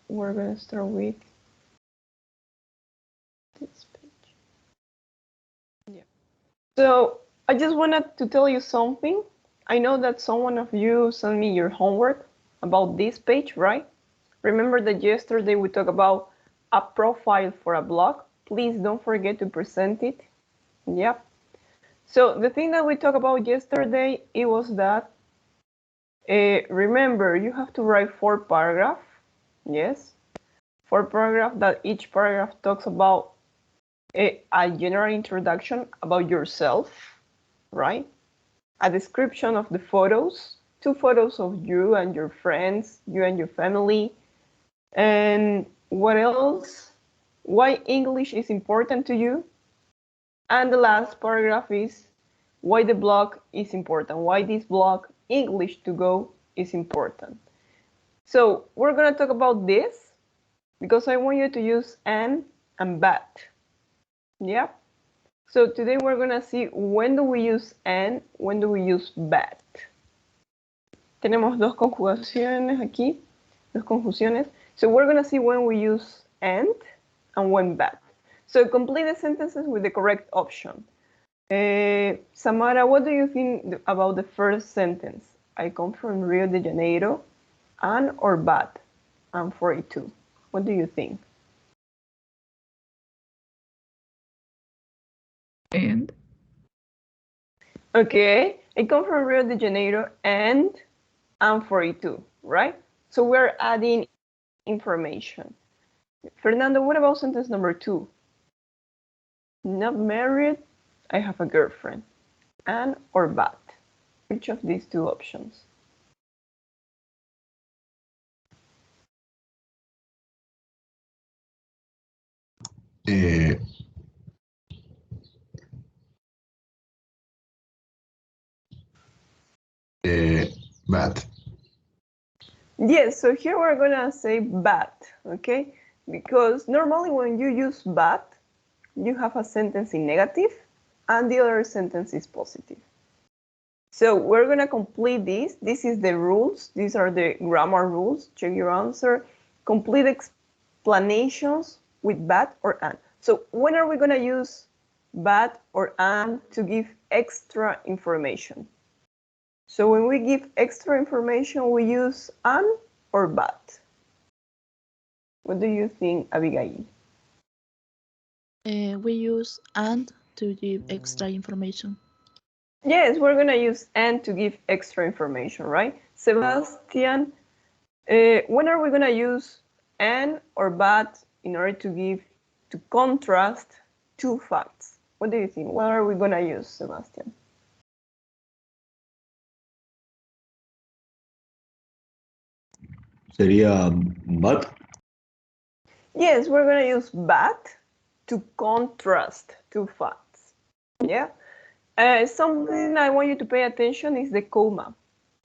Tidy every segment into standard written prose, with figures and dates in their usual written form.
we're going to start with this page. Yeah. So I just wanted to tell you something. I know that someone of you sent me your homework about this page, right? Remember that yesterday we talked about a profile for a blog? Please don't forget to present it. Yep. So the thing that we talked about yesterday, it was that, remember, you have to write 4 paragraphs. Yes. 4 paragraphs that each paragraph talks about a general introduction about yourself, right? A description of the photos, 2 photos of you and your friends, you and your family, and what else? Why English is important to you. And the last paragraph is why the blog is important, why this blog English to Go is important. So we're going to talk about this because I want you to use and but. Yeah. So today we're going to see when do we use and, when do we use but. Tenemos dos conjugaciones aquí, dos conjunciones. So we're going to see when we use and when but. So complete the sentences with the correct option. Samara, what do you think about the first sentence? I come from Rio de Janeiro, and or but? I'm 42. What do you think? And? Okay, I come from Rio de Janeiro and I'm 42, right? So we're adding information. Fernando, what about sentence number 2? Not married, I have a girlfriend. And or but? Which of these 2 options? But. Yes, so here we're gonna say but, okay? Because normally when you use but, you have a sentence in negative and the other sentence is positive. So we're gonna complete this. This is the rules. These are the grammar rules. Check your answer. Complete explanations with but or and. So when are we gonna use but or and to give extra information? So when we give extra information, we use and or but. What do you think, Abigail? We use and to give extra information. Yes, we're going to use and to give extra information, right? Sebastian, when are we going to use and or but in order to contrast 2 facts? What do you think? What are we going to use, Sebastian? Sería but. Yes, we're going to use but to contrast 2 facts. Yeah. Something I want you to pay attention is the comma.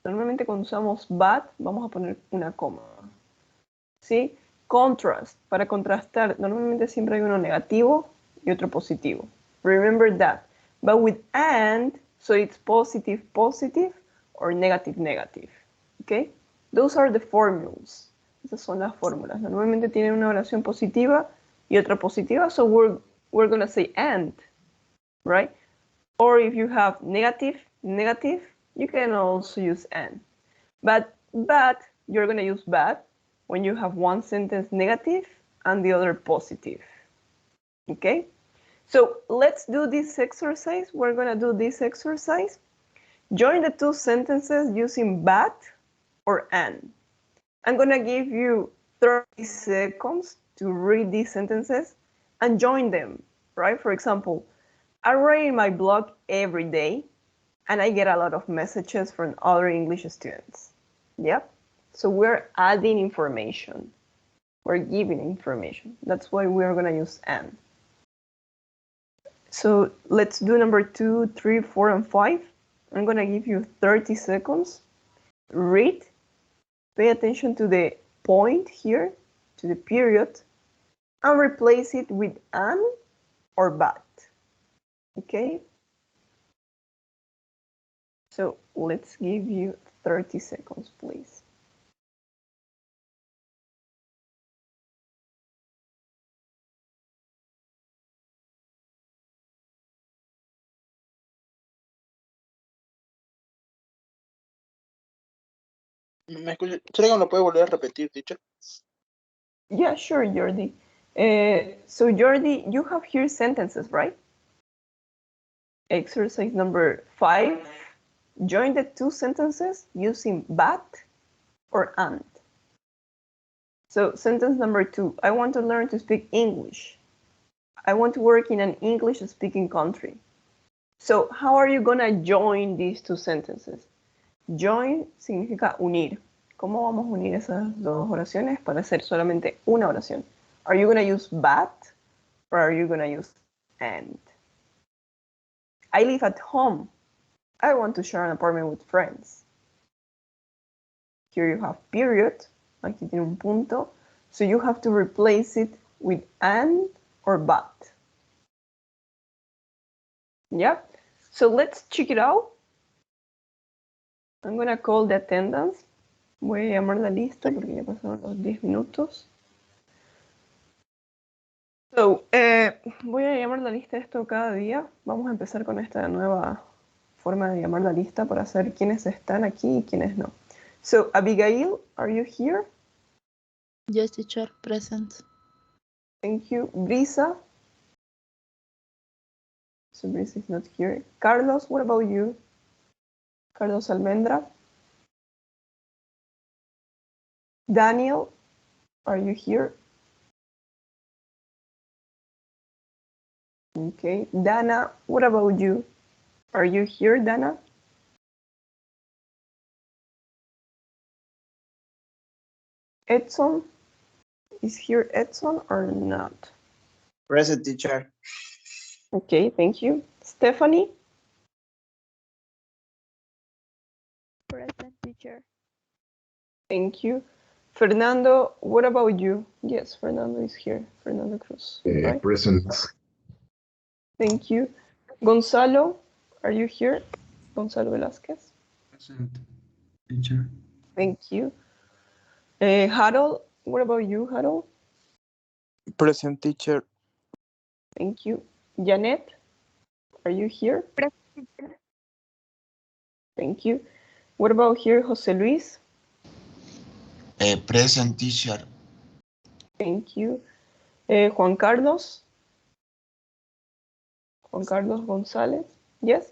Normalmente cuando usamos but, vamos a poner una coma. ¿Sí? Contrast, para contrastar, normalmente siempre hay uno negativo y otro positivo. Remember that. But with and, so it's positive, positive, or negative, negative. Okay? Those are the formulas. Esas son las fórmulas. Normalmente tienen una oración positiva y otra positiva, so we're going to say and, right? Or if you have negative, negative, you can also use and. But you're going to use but when you have one sentence negative and the other positive. Okay? So let's do this exercise. We're going to do this exercise. Join the 2 sentences using but or and. I'm going to give you 30 seconds to read these sentences and join them, right? For example, I write in my blog every day and I get a lot of messages from other English students. Yep. So we're adding information. We're giving information. That's why we're going to use and. So let's do number 2, 3, 4, and 5. I'm going to give you 30 seconds. Read. Pay attention to the point here, to the period, and replace it with an or but. Okay? So let's give you 30 seconds, please. ¿Me escucha? ¿Será que me lo puede volver a repetir, teacher? Yeah, sure, Jordi. So Jordi, you have here sentences, right? Exercise number 5. Join the two sentences using but or and. So sentence number 2, I want to learn to speak English. I want to work in an English-speaking country. So how are you gonna join these two sentences? Join significa unir. ¿Cómo vamos a unir esas dos oraciones para hacer solamente una oración? Are you gonna use but or are you gonna use and? I live at home. I want to share an apartment with friends. Here you have period. Aquí tiene un punto. So you have to replace it with and or but. Yeah. So let's check it out. I'm gonna call the attendance. Voy a llamar la lista porque ya pasaron los 10 minutos. So, voy a llamar la lista de esto cada día. Vamos a empezar con esta nueva forma de llamar la lista para saber quiénes están aquí y quiénes no. So, Abigail, are you here? Yes, teacher, present. Thank you. Brisa? So, Brisa is not here. Carlos, what about you? Carlos Almendra? Daniel, are you here? Okay. Dana, what about you? Are you here, Dana? Edson? Is here Edson or not? Present, teacher. Okay, thank you. Stephanie? Present, teacher. Thank you. Fernando, what about you? Yes, Fernando is here. Fernando Cruz. Right? Present. Thank you. Gonzalo, are you here? Gonzalo Velasquez. Present, teacher. Thank you. Harold, what about you, Harold? Present, teacher. Thank you. Janet, are you here? Present, teacher. Thank you. What about here, Jose Luis? Present, teacher. Thank you. Juan Carlos? Juan Carlos González? Yes?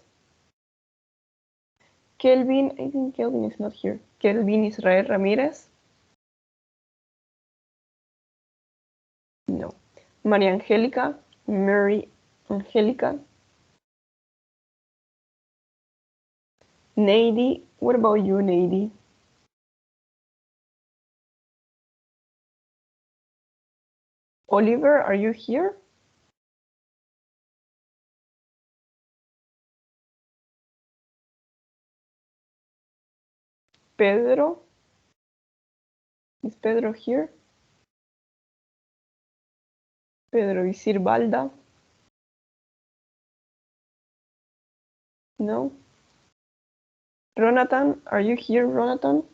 Kelvin, I think Kelvin is not here. Kelvin Israel Ramirez? No. María Angélica? Mary Angélica? Nady, what about you, Nady? Oliver, are you here? Pedro? Is Pedro here? Pedro Isir Balda? No? Ronatan, are you here, Ronatan?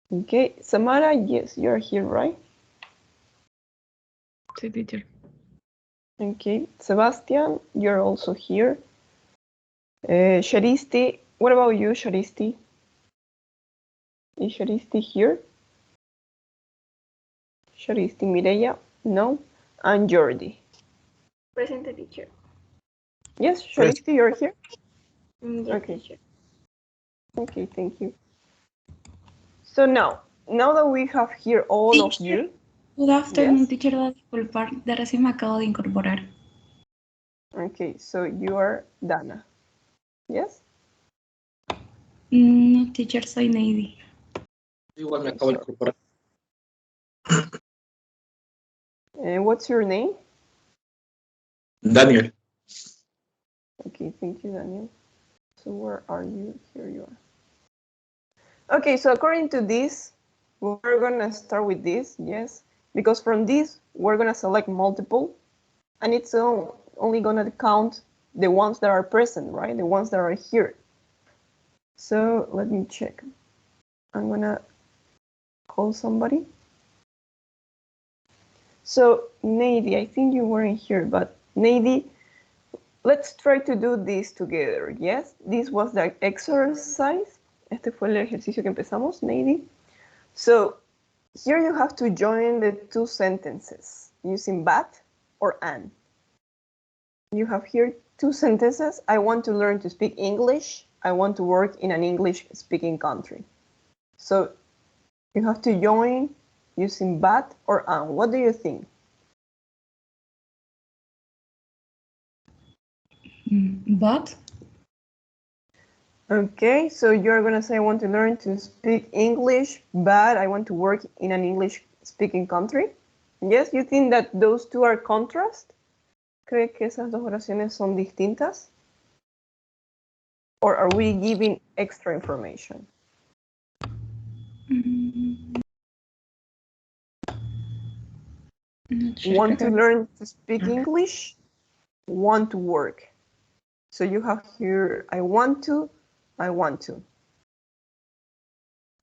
Okay, Samara, yes, you're here, right? Sí, teacher. Okay, Sebastian, you're also here. Sharisti, what about you, Sharisti? Is Sharisti here? Sharisti Mireya? No? And Jordi? Present, teacher. Yes, Sharisti, you're here? Yes, Okay. teacher. Okay, thank you. So now that we have here all of you. Good afternoon, Yes. teacher. Disculpar, de recién me acabo de incorporar. Okay, so you are Dana. Yes? No, teacher, soy Nady. Igual me acabo de incorporar. And what's your name? Daniel. Okay, thank you, Daniel. So where are you? Here you are. Okay, so according to this, we're gonna start with this, yes? Because from this, we're gonna select multiple, and it's only gonna count the ones that are present, right? The ones that are here. So let me check. I'm gonna call somebody. So Nady, I think you weren't here, but Nady, let's try to do this together. Yes, this was the exercise. Este fue el ejercicio que empezamos, Nady. So here you have to join the two sentences using but or and. You have here two sentences. I want to learn to speak English. I want to work in an English-speaking country. So you have to join using but or and. What do you think? But Okay, so you're gonna say I want to learn to speak English, but I want to work in an English-speaking country. Yes, you think that those two are contrast? ¿Cree que esas dos oraciones son distintas? Or are we giving extra information? not sure. Want to learn to speak English, want to work. So you have here, I want to, I want to.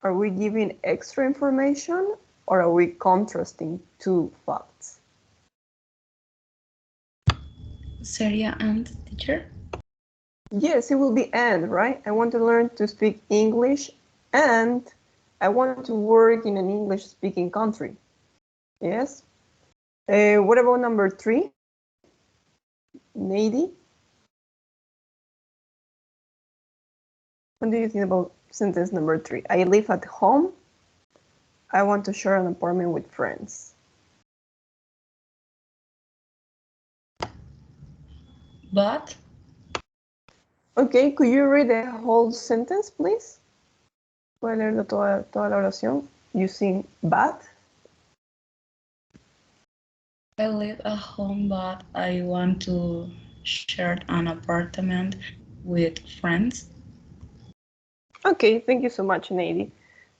Are we giving extra information or are we contrasting two facts? Seria and teacher. Yes, it will be and, right? I want to learn to speak English and I want to work in an English-speaking country. Yes. What about number 3? Nady? What do you think about sentence number 3? I live at home. I want to share an apartment with friends. But Okay, could you read the whole sentence, please? ¿Puede leer toda la oración using but? I live at home, but I want to share an apartment with friends. Okay, thank you so much, Nady.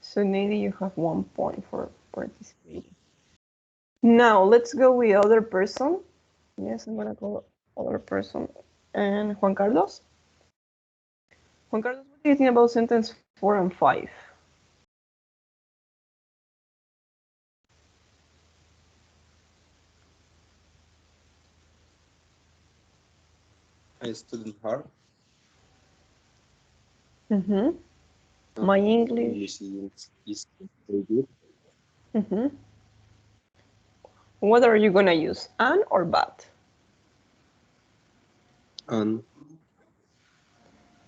So Nady, you have 1 point for participating. Now let's go with other person. Yes, I'm gonna call other person. And Juan Carlos? Juan Carlos, what do you think about sentence 4 and 5? I studied hard. Mm-hmm. My English. Is very good. Mm-hmm. What are you gonna use, an or but?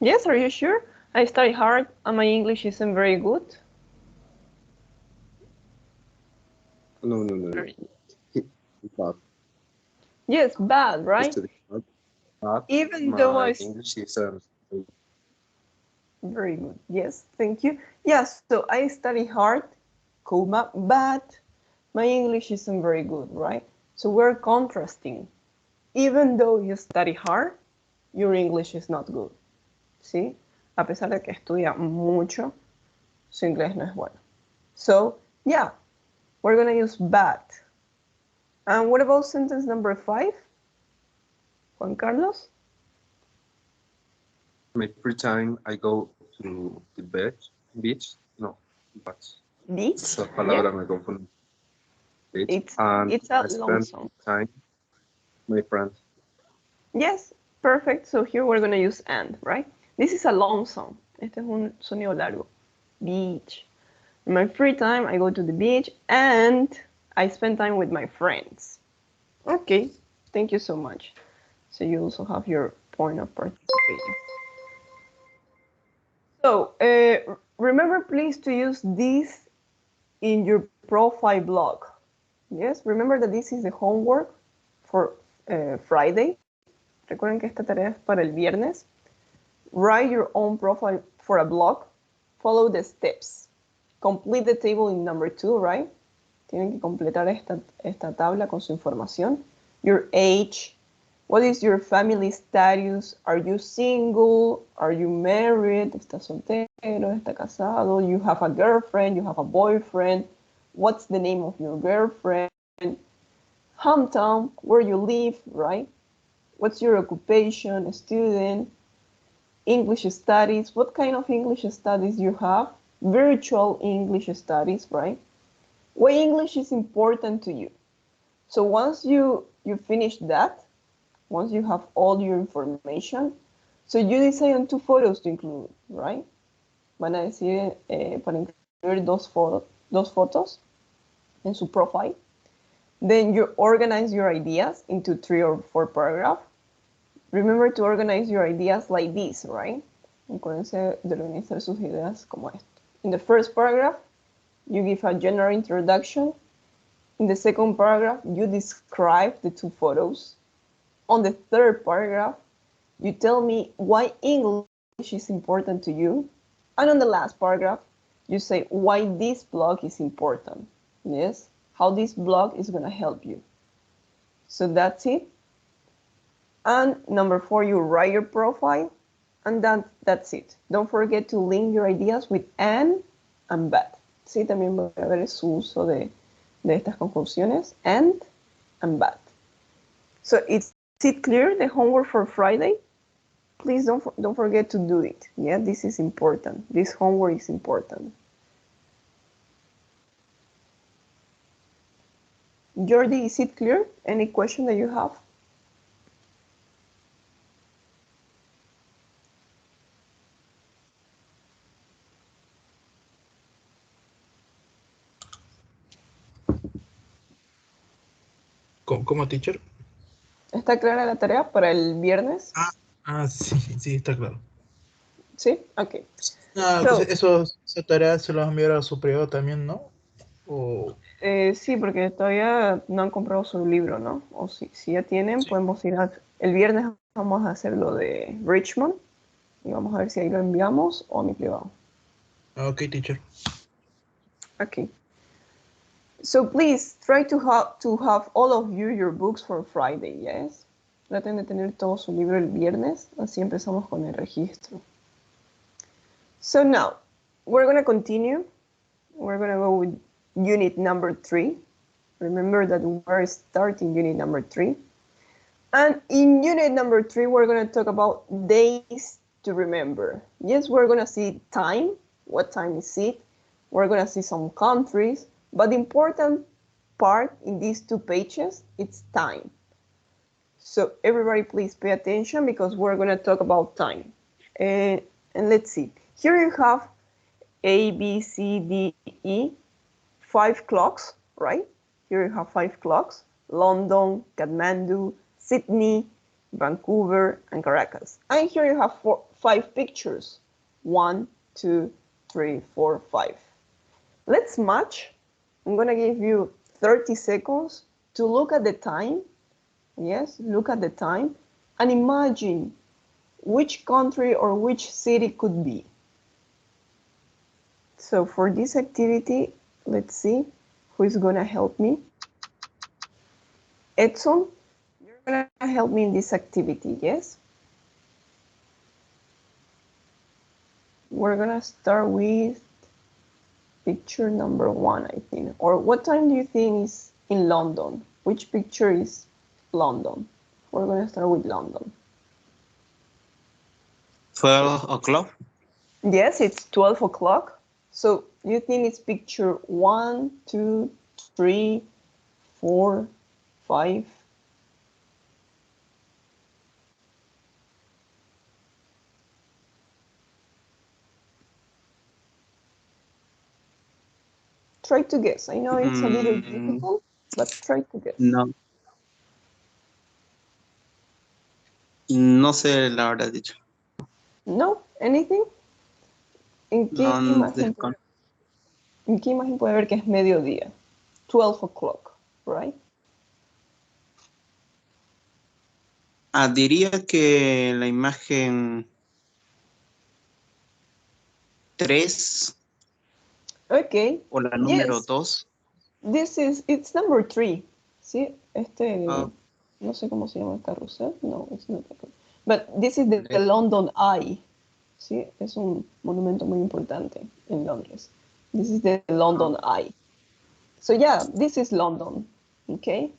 Yes, are you sure? I study hard and my English isn't very good. No. But Yes, bad, I right? studied hard. But Even though my I English is very good. Yes, thank you. Yes, so I study hard, comma, but my English isn't very good, right? So we're contrasting. Even though you study hard, your English is not good. ¿Sí? A pesar de que estudia mucho, su inglés no es bueno. So, yeah, we're gonna use but. And what about sentence number 5? Juan Carlos? my free time. I go to the beach. No, but Beach? esa palabra me confunde. It's and a I long spend song. time with my friends. Yes, perfect. So here we're gonna use and, right? This is a long song. Este es un sonido largo. Beach. In my free time, I go to the beach and I spend time with my friends. Okay, thank you so much. So you also have your point of participating. So remember, please, to use this in your profile blog. Yes, remember that this is the homework for Friday. Recuerden que esta tarea es para el viernes. Write your own profile for a blog. Follow the steps. Complete the table in number 2, right? Tienen que completar esta tabla con su información. Your age. What is your family status? Are you single? Are you married? ¿Está soltero? ¿Está casado? You have a girlfriend? You have a boyfriend? What's the name of your girlfriend? Hometown, where you live, right? What's your occupation? Student? English studies? What kind of English studies you have? Virtual English studies, right? Why English is important to you. So once you finish that, once you have all your information, so you decide on 2 photos to include, right? Van a decir para incluir dos fotos en su profile. Then you organize your ideas into 3 or 4 paragraphs. Remember to organize your ideas like this, right? Acuérdense de organizar sus ideas como esto. In the first paragraph, you give a general introduction. In the second paragraph, you describe the 2 photos. On the third paragraph, you tell me why English is important to you. And on the last paragraph, you say why this blog is important. Yes, how this blog is going to help you. So that's it. And number 4, you write your profile. And that's it. Don't forget to link your ideas with and but. Sí, también voy a ver su uso de estas conjunciones, and but. So is it clear, the homework for Friday? Please don't forget to do it. Yeah, this is important. This homework is important. Jordi, is it clear? Any question that you have? ¿Cómo, teacher? ¿Está clara la tarea para el viernes? Sí, está claro. ¿Sí? Ok. Esa tarea se las enviará a su superior también, ¿no? Sí, porque todavía no han comprado su libro, ¿no? O si ya tienen, sí. Podemos ir el viernes vamos a hacer lo de Richmond y vamos a ver si ahí lo enviamos o a mi privado. Ok, teacher. Okay. So please try to have all of you your books for Friday, yes? Traten de tener todo su libro el viernes, así empezamos con el registro. So now, we're going to continue. We're going to go with unit number 3. Remember that we're starting unit number 3. And in unit number 3, we're going to talk about days to remember. Yes, we're going to see time. What time is it? We're going to see some countries. But the important part in these 2 pages, it's time. So everybody please pay attention because we're going to talk about time. And let's see. Here you have A, B, C, D, E, 5 clocks, right? Here you have 5 clocks. London, Kathmandu, Sydney, Vancouver, and Caracas. And here you have 5 pictures. 1, 2, 3, 4, 5. Let's match. I'm going to give you 30 seconds to look at the time. Yes, look at the time and imagine which country or which city could be. So for this activity, let's see who is going to help me. Edson, you're going to help me in this activity, yes? We're going to start with picture number 1, I think. Or what time do you think is in London? Which picture is London? We're going to start with London. 12 o'clock? Yes, it's 12 o'clock. So you think it's picture 1, 2, 3, 4, 5? Try to guess. I know it's a little difficult, but try to guess. No. No sé la verdad dicho. No? Anything? ¿En qué imagen puede ver que es mediodía? 12 o'clock, right? Diría que la imagen 3. Okay. O la número 2. It's number 3. ¿Sí? No sé cómo se llama el carrusel. No, it's not that. But this is the London Eye. ¿Sí? Es un monumento muy importante en Londres. This is the London Eye. So yeah, this is London. Okay.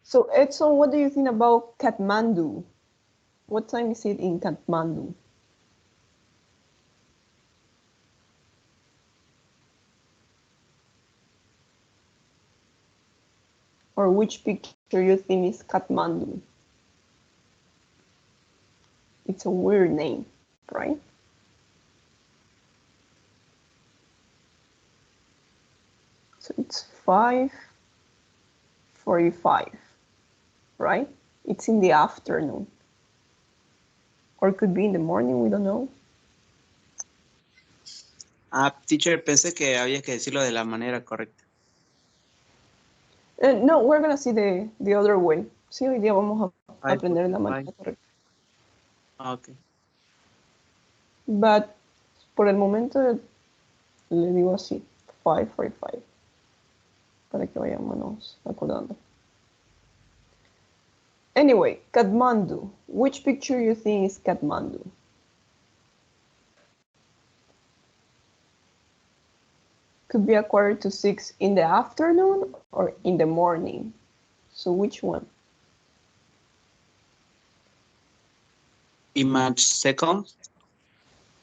So Edson, what do you think about Kathmandu? What time is it in Kathmandu? Or which picture you think is Kathmandu? It's a weird name, right? So it's 5:45, right? It's in the afternoon. Or it could be in the morning, we don't know. Teacher, pensé que había que decirlo de la manera correcta. No, we're gonna see the other way. Sí, hoy día vamos a aprender la 5:45. manera correcta. Ok. But por el momento le digo así, 5:45, para que vayamos acordando. Anyway, Kathmandu. Which picture you think is Kathmandu? Could be 5:45 in the afternoon or in the morning. So which one? Image second.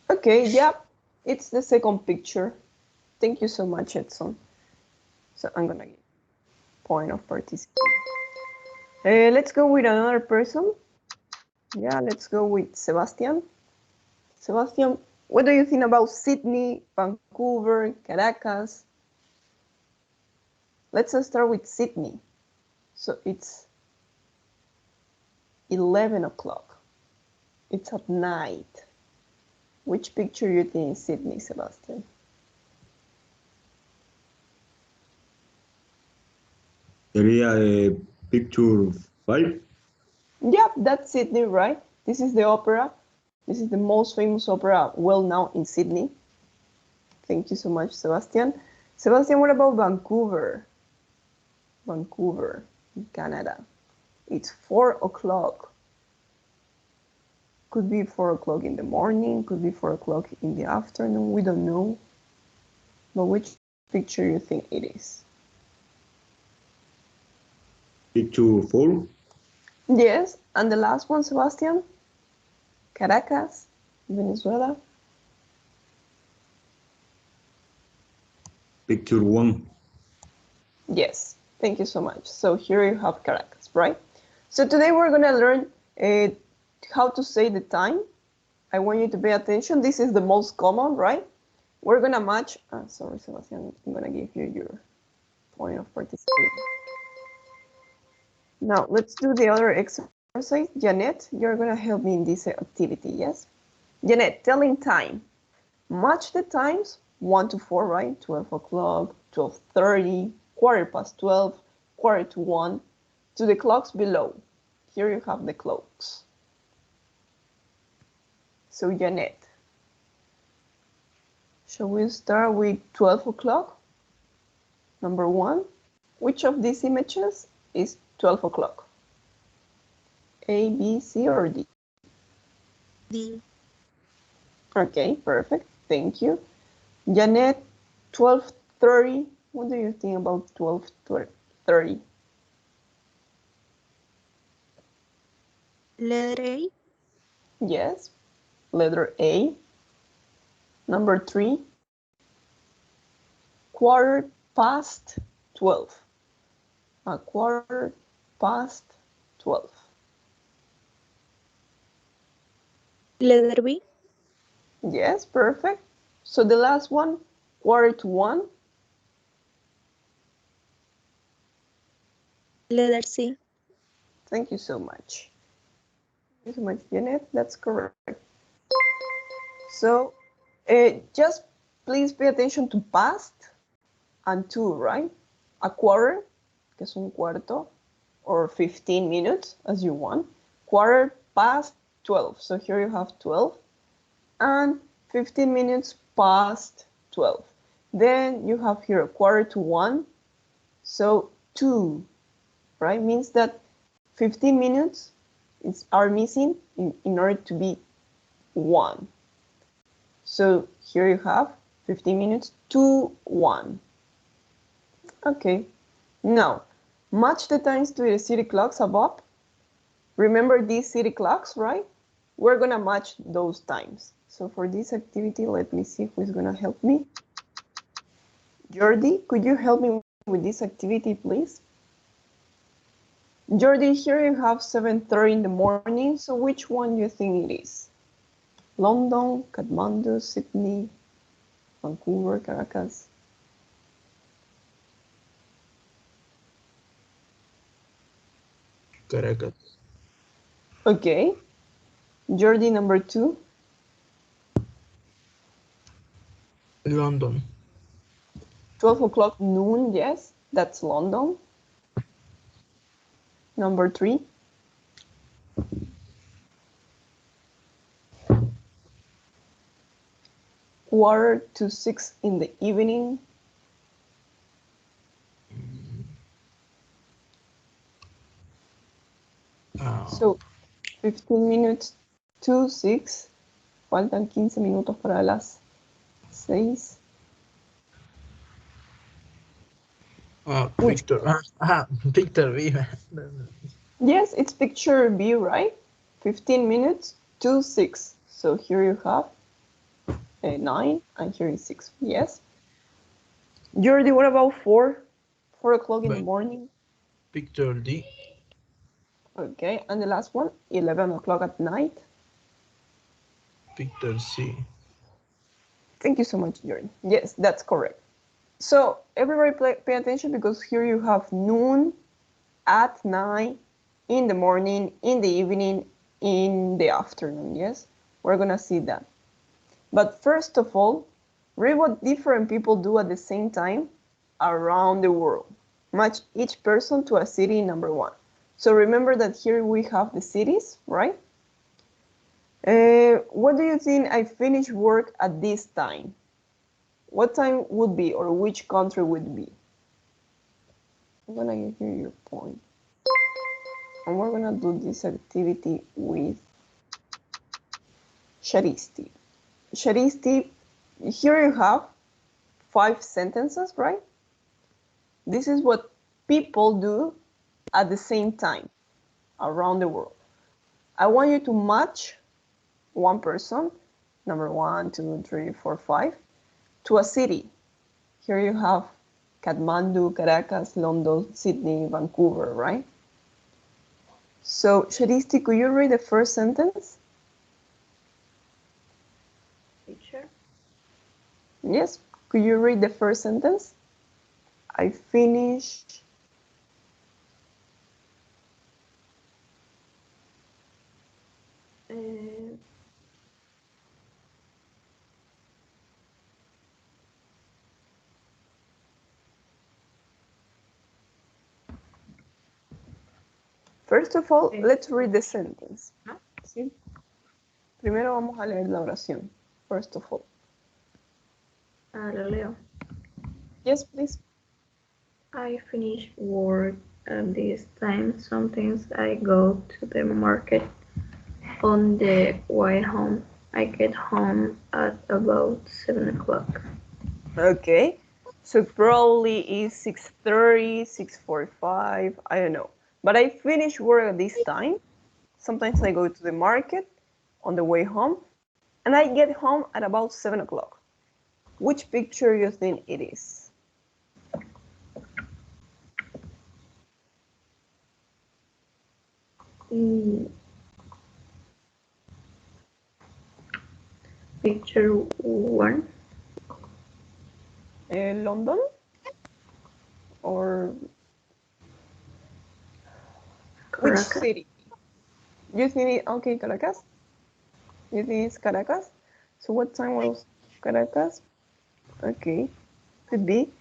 Okay, yep, it's the second picture. Thank you so much, Edson. So I'm gonna give point of participation. Let's go with another person. Yeah, let's go with Sebastian. Sebastian, what do you think about Sydney, Vancouver, Caracas? Let's start with Sydney. So it's 11 o'clock. It's at night. Which picture you think is Sydney, Sebastian? Sería picture 5. Yep, that's Sydney, right? This is the opera. This is the most famous opera well known in Sydney. Thank you so much, Sebastian. Sebastian, what about Vancouver? Vancouver, Canada. It's 4 o'clock. Could be 4 o'clock in the morning, could be 4 o'clock in the afternoon, we don't know. But which picture you think it is? Picture 4. Yes, and the last one, Sebastian? Caracas, Venezuela. Picture 1. Yes, thank you so much. So here you have Caracas, right? So today we're gonna learn how to say the time. I want you to pay attention. This is the most common, right? We're gonna match, sorry, Sebastian, I'm gonna give you your point of participation. Now let's do the other exercise. Janet, you're gonna help me in this activity, yes? Janet, telling time. Match the times 1 to 4, right? 12 o'clock, 12:30, 12:15, 1:45, to the clocks below. Here you have the clocks. So Janet, shall we start with 12 o'clock? Number 1, which of these images is 12 o'clock? A, B, C, or D? D. Okay, perfect. Thank you. Janet, 12:30. What do you think about 12:30? Letter A. Yes, letter A. Number 3, 12:15. 12:15. Letter B. Yes, perfect. So the last one, 1:45. Letter C. Thank you so much. Thank you so much, Janet. That's correct. So just please pay attention to past and to, right? A quarter, que es un cuarto, or 15 minutes, as you want. 12:15. So here you have 12 and 15 minutes past 12. Then you have here 1:45. So 2, right? Means that 15 minutes are missing in order to be 1. So here you have 15 minutes to 1. Okay, now match the times to the city clocks above. Remember these city clocks, right? We're gonna match those times. So for this activity, let me see who is gonna help me. Jordi, could you help me with this activity, please? Jordi, here you have 7:30 in the morning. So which one do you think it is? London, Kathmandu, Sydney, Vancouver, Caracas? Caracas. Okay. Jordi, number 2. London. 12 o'clock noon, yes, that's London. Number 3. Quarter to 6 in the evening. So 15 minutes to 6. Faltan 15 minutos para las 6. Victor. Victor B. Yes, it's picture B, right? 15 minutes to 6. So here you have 9 and here is 6. Yes. Jordi, what about 4? 4 o'clock in the morning. Victor D. Okay, and the last one, 11 o'clock at night. Victor C. Thank you so much, Jordan. Yes, that's correct. So everybody pay attention because here you have noon, at night, in the morning, in the evening, in the afternoon, yes? We're gonna see that. But first of all, read what different people do at the same time around the world. Match each person to a city number 1. So remember that here we have the cities, right? What do you think I finish work at this time? What time would be, or which country would be? I'm gonna give you your point. And we're gonna do this activity with Sharisti. Sharisti, here you have 5 sentences, right? This is what people do at the same time around the world. I want you to match one person, number 1, 2, 3, 4, 5, to a city. Here you have Kathmandu, Caracas, London, Sydney, Vancouver, right? So, Sharisti, could you read the first sentence? Teacher? Yes, could you read the first sentence? I finished First of all, let's read the sentence. ¿Sí? Primero vamos a leer la oración. First of all. Lo leo. Yes, please. I finish work at this time. Sometimes I go to the market on the way home. I get home at about 7 o'clock. Okay. So probably is 6:30, 6:45, I don't know. But I finish work at this time. Sometimes I go to the market on the way home. And I get home at about 7 o'clock. Which picture you think it is? Picture 1. London? Or Caracas. which city? You think it, okay, Caracas? You think it's Caracas? So what time was Caracas? Okay, could be.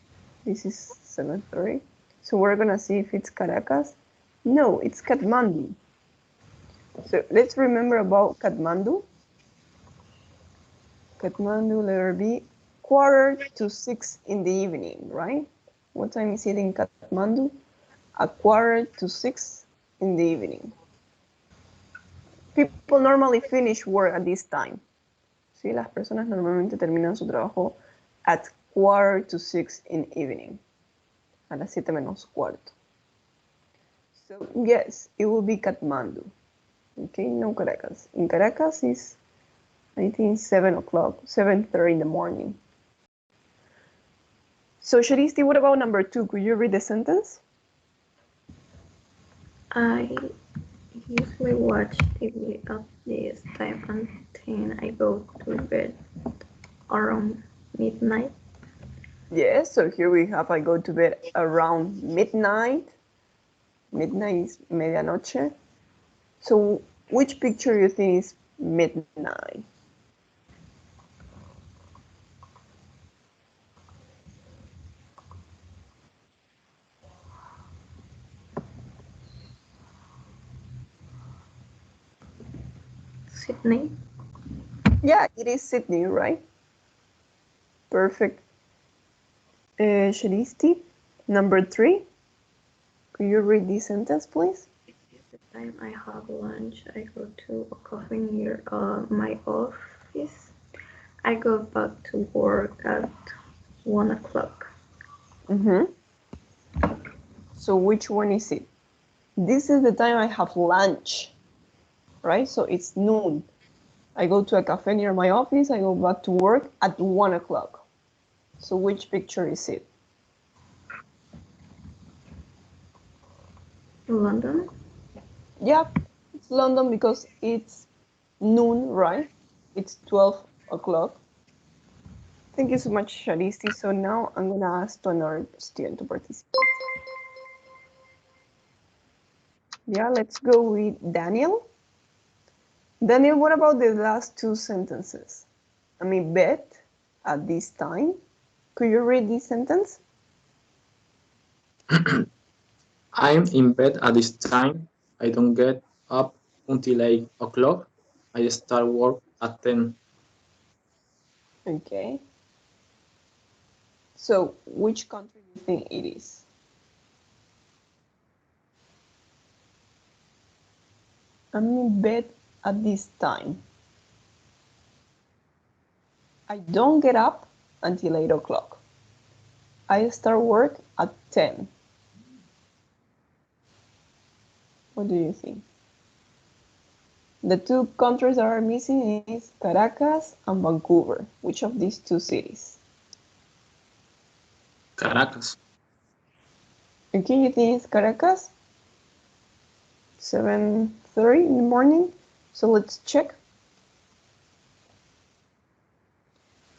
This is 7:30. So we're gonna see if it's Caracas. No, it's Kathmandu. So let's remember about Kathmandu. Kathmandu, letter B, 5:45 in the evening, right? What time is it in Kathmandu? 5:45 in the evening. People normally finish work at this time. Sí, las personas normalmente terminan su trabajo at 5:45 in the evening. A las 7:45. So yes, it will be Kathmandu. Okay, no Caracas. In Caracas is, I think, 7 o'clock, 7:30 in the morning. So Sharisti, what about number 2? Could you read the sentence? I usually watch TV at this time and then I go to bed around midnight. Yes, so here we have I go to bed around midnight. Midnight is medianoche. So which picture you think is midnight? Sydney. Yeah, it is Sydney, right? Perfect. Shalisti, number 3. Could you read this sentence, please? The time I have lunch, I go to a coffee near my office. I go back to work at 1 o'clock. So which one is it? This is the time I have lunch, right? So it's noon. I go to a cafe near my office. I go back to work at 1 o'clock. So which picture is it? London. Yeah, it's London because it's noon, right? It's 12 o'clock. Thank you so much, Shalisti. So now I'm going to ask another student to participate. Yeah, let's go with Daniel. Daniel, what about the last 2 sentences? I mean, bed at this time. Could you read this sentence? I'm in bed at this time. I don't get up until 8 o'clock. I start work at 10. Okay. So which country do you think it is? I'm in bed at this time. I don't get up until 8 o'clock. I start work at 10. What do you think? The 2 countries that are missing is Caracas and Vancouver. Which of these 2 cities? Caracas. Okay, you think it's Caracas? 7:30 in the morning. So let's check.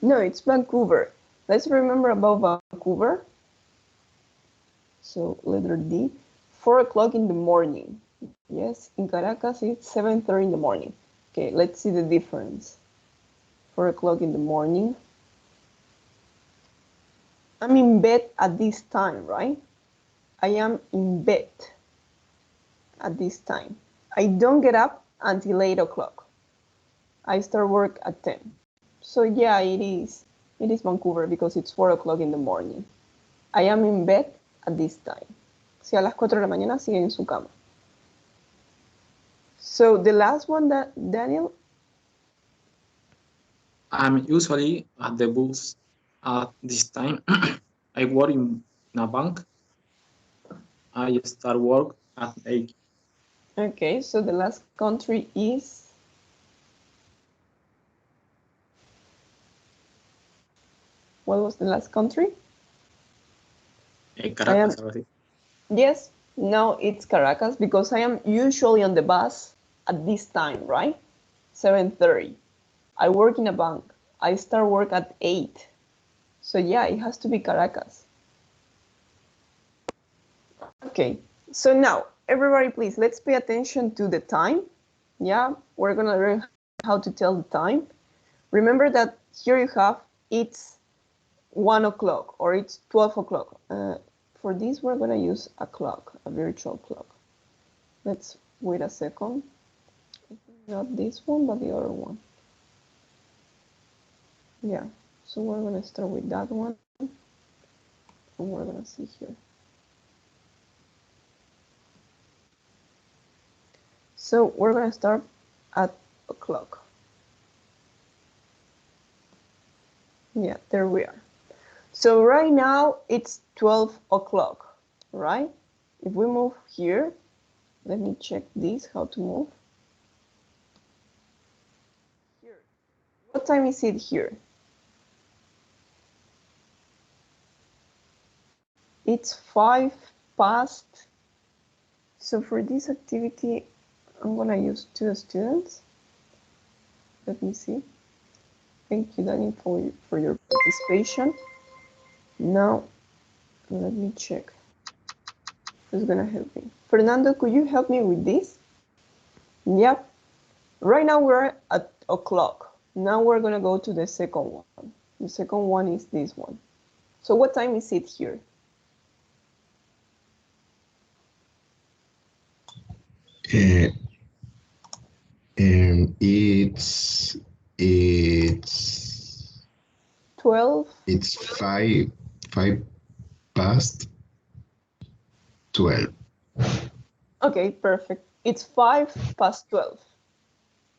No, it's Vancouver. Let's remember about Vancouver. So letter D, 4 o'clock in the morning. Yes, in Caracas it's 7:30 in the morning. Okay, let's see the difference. 4 o'clock in the morning. I'm in bed at this time, right? I am in bed at this time. I don't get up until 8 o'clock. I start work at 10. So yeah, it is Vancouver because it's 4 o'clock in the morning. I am in bed at this time. Si a las 4 de la mañana sigue en su cama. So the last one, that Daniel? I'm usually at the bus at this time. I work in a bank. I start work at 8. Okay, so the last country is? What was the last country? Caracas. Yes, no, it's Caracas because I am usually on the bus at this time, right? 7:30. I work in a bank. I start work at 8. So yeah, it has to be Caracas. Okay, so now everybody please, let's pay attention to the time. Yeah, we're gonna learn how to tell the time. Remember that here you have it's 1 o'clock or it's 12 o'clock. For this, we're gonna use a clock, a virtual clock. Let's wait a second. Not this one, but the other one. Yeah, so we're gonna start with that one. And we're gonna see here. So we're gonna start at o'clock. Yeah, there we are. So right now it's 12 o'clock, right? If we move here, let me check this, how to move. Here. What time is it here? It's 5 past So for this activity, I'm gonna use 2 students. Let me see. Thank you, Danny, for your participation. Now, let me check. Who's gonna help me? Fernando, could you help me with this? Yep. Right now we're at o'clock. Now we're gonna go to the second one. The second one is this one. So what time is it here? It's 12. It's five past 12. Okay, perfect. It's 5 past 12.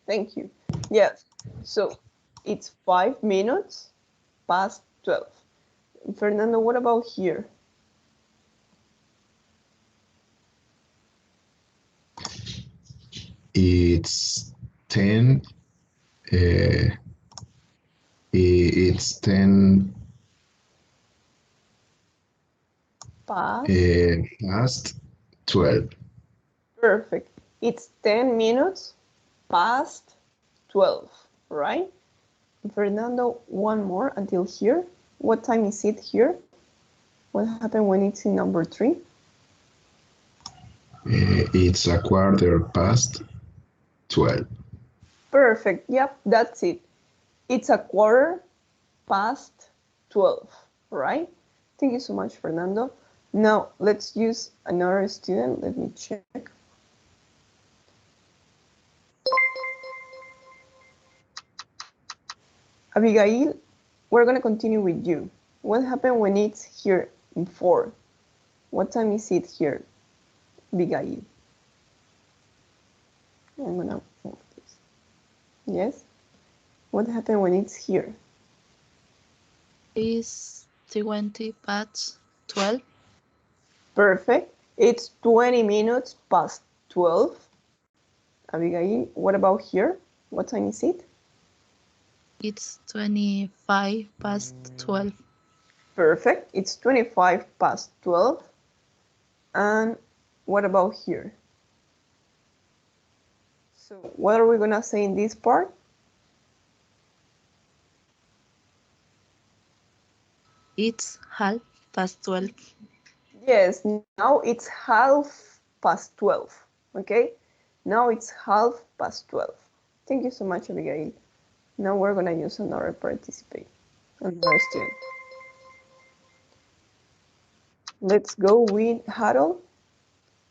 Thank you. Yes. So it's 5 minutes past 12. Fernando, what about here? It's 10. It's 10 past 12. Perfect. It's 10 minutes past 12, right? Fernando, one more until here. What time is it here? What happened when it's in number 3? It's a quarter past 12. Perfect. Yep, that's it. It's a quarter past 12, right? Thank you so much, Fernando. Now, let's use another student. Let me check. Abigail, we're going to continue with you. What happened when it's here in 4? What time is it here, Abigail? I'm going to move this. Yes? What happened when it's here? Is 20 past 12. Perfect. It's 20 minutes past 12. Abigail, what about here? What time is it? It's 25 past 12. Perfect. It's 25 past 12. And what about here? So what are we going to say in this part? It's half past 12. Yes, now it's half past 12. Okay? Now it's half past 12. Thank you so much, Abigail. Now we're going to use another participant, another student. Let's go with Harold.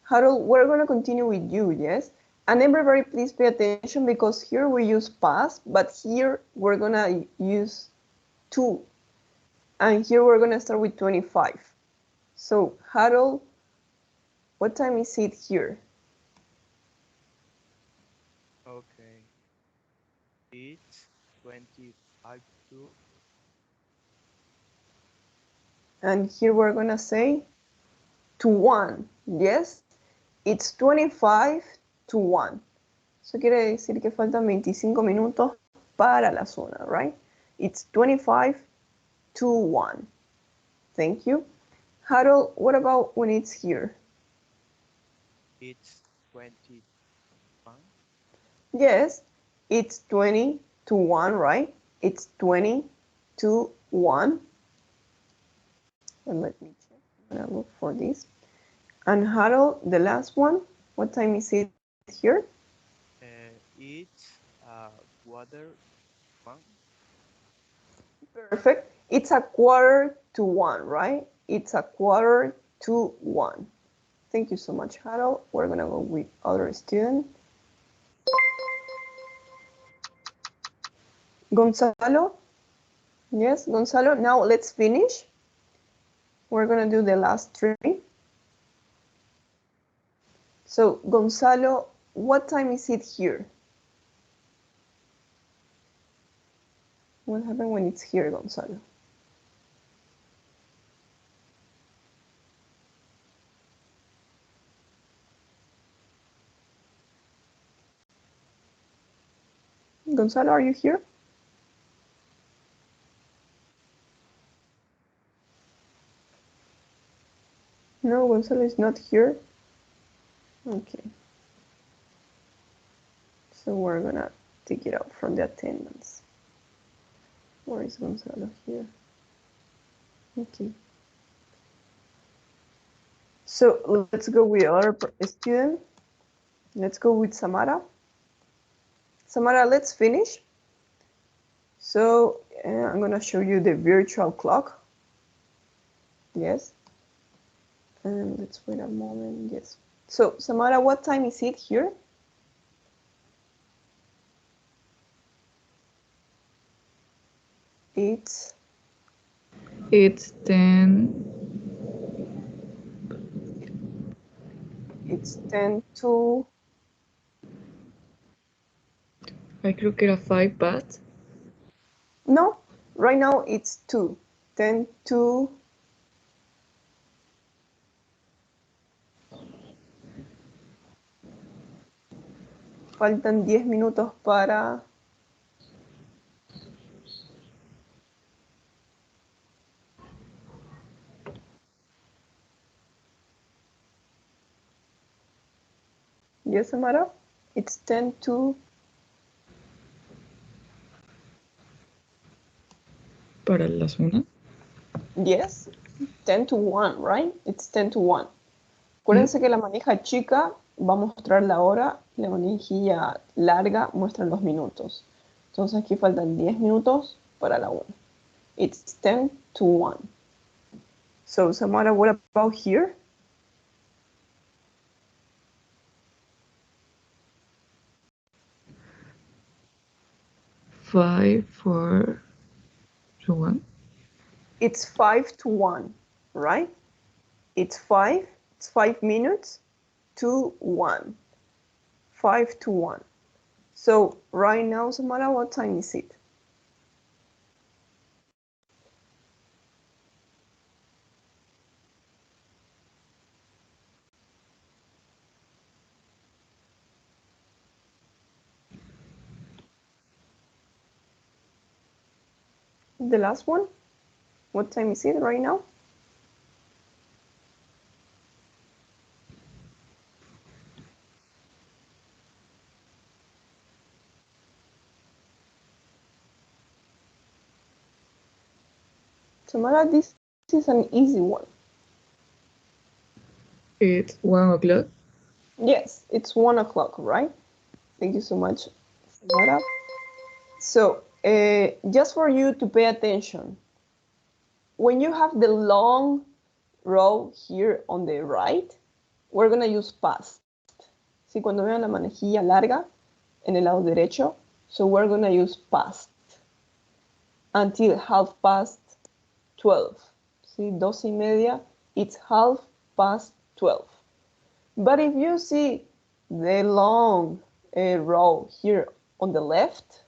Harold, we're going to continue with you, yes? And everybody please pay attention because here we use past, but here we're going to use to. And here we're going to start with 25. So, Harold, what time is it here? Okay. It's 25 to. And here we're going to say to 1, yes? It's 25 to 1. Eso quiere decir que faltan 25 minutos para las 1, right? It's 25 to 1. Thank you. Harold, what about when it's here? It's 21. Yes, it's 20 to 1, right? It's 20 to 1. And let me check. I'm going to look for this. And Harold, the last one, what time is it here? It's quarter 1. Perfect. It's a quarter to 1, right? It's a quarter to 1. Thank you so much, Harold. We're going to go with other student. Gonzalo? Yes, Gonzalo. Now let's finish. We're going to do the last 3. So, Gonzalo, what time is it here? What happened when it's here, Gonzalo? Gonzalo, are you here? No, Gonzalo is not here. Okay. So we're gonna take it out from the attendance. Where is Gonzalo here? Okay. So let's go with other student. Let's go with Samara. Samara, let's finish. So I'm gonna show you the virtual clock. Yes. And let's wait a moment. Yes. So Samara, what time is it here? It's 10. It's 10 to. I creo que era 5 past. No, right now it's 2. 10 to. Faltan 10 minutos para. Yes, Samara? It's 10 to. Para las 1. Yes, 10 to 1, right? It's 10 to 1. Acuérdense que la manija chica va a mostrar la hora y la manijilla larga muestra los minutos. Entonces aquí faltan 10 minutos para la 1. It's 10 to 1. So, Samara, what about here? Five, 4 to 1. It's 5 to 1, right? It's 5 minutes to 1. 5 to 1. So right now, Samara, what time is it? The last one? What time is it right now? Samara, this is an easy one. It's 1 o'clock. Yes, it's 1 o'clock, right? Thank you so much, Samara. So just for you to pay attention, when you have the long row here on the right, we're going to use past. ¿Sí? Cuando vean la manejilla larga en el lado derecho, so we're going to use past until 12:30. ¿Sí? 12:30, it's 12:30. But if you see the long row here on the left,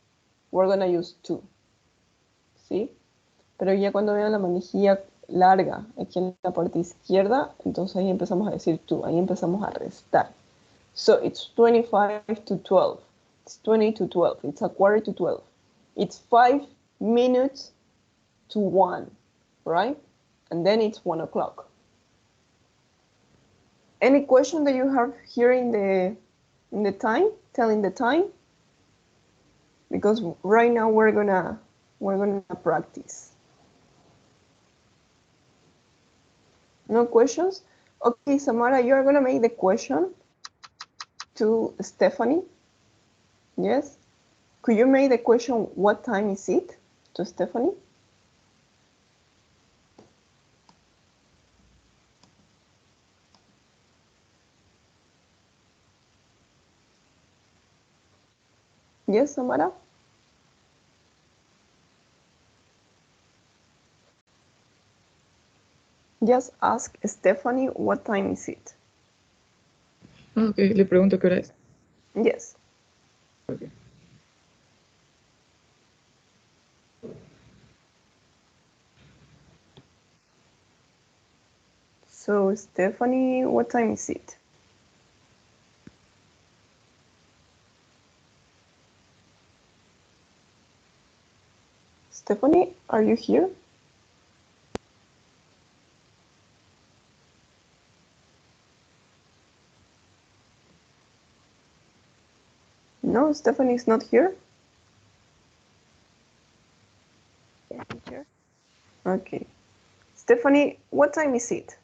we're going to use 2. ¿Sí? Pero ya cuando vean la manejilla larga aquí en la parte izquierda, entonces ahí empezamos a decir 2, ahí empezamos a restar. So it's 25 to 12. It's 20 to 12. It's a quarter to 12. It's 5 minutes to 1, right? And then it's 1 o'clock. Any question that you have here in the time, telling the time? Because right now we're gonna practice. No questions? Okay, Samara, you're gonna make the question to Stephanie. Yes? Could you make the question, what time is it, to Stephanie? Yes, Samara? Just ask Stephanie, what time is it? Okay, le pregunto qué hora es. Yes. Okay. So, Stephanie, what time is it? Stephanie, are you here? No, Stephanie is not here? Yes, teacher. Okay. Stephanie, what time is it?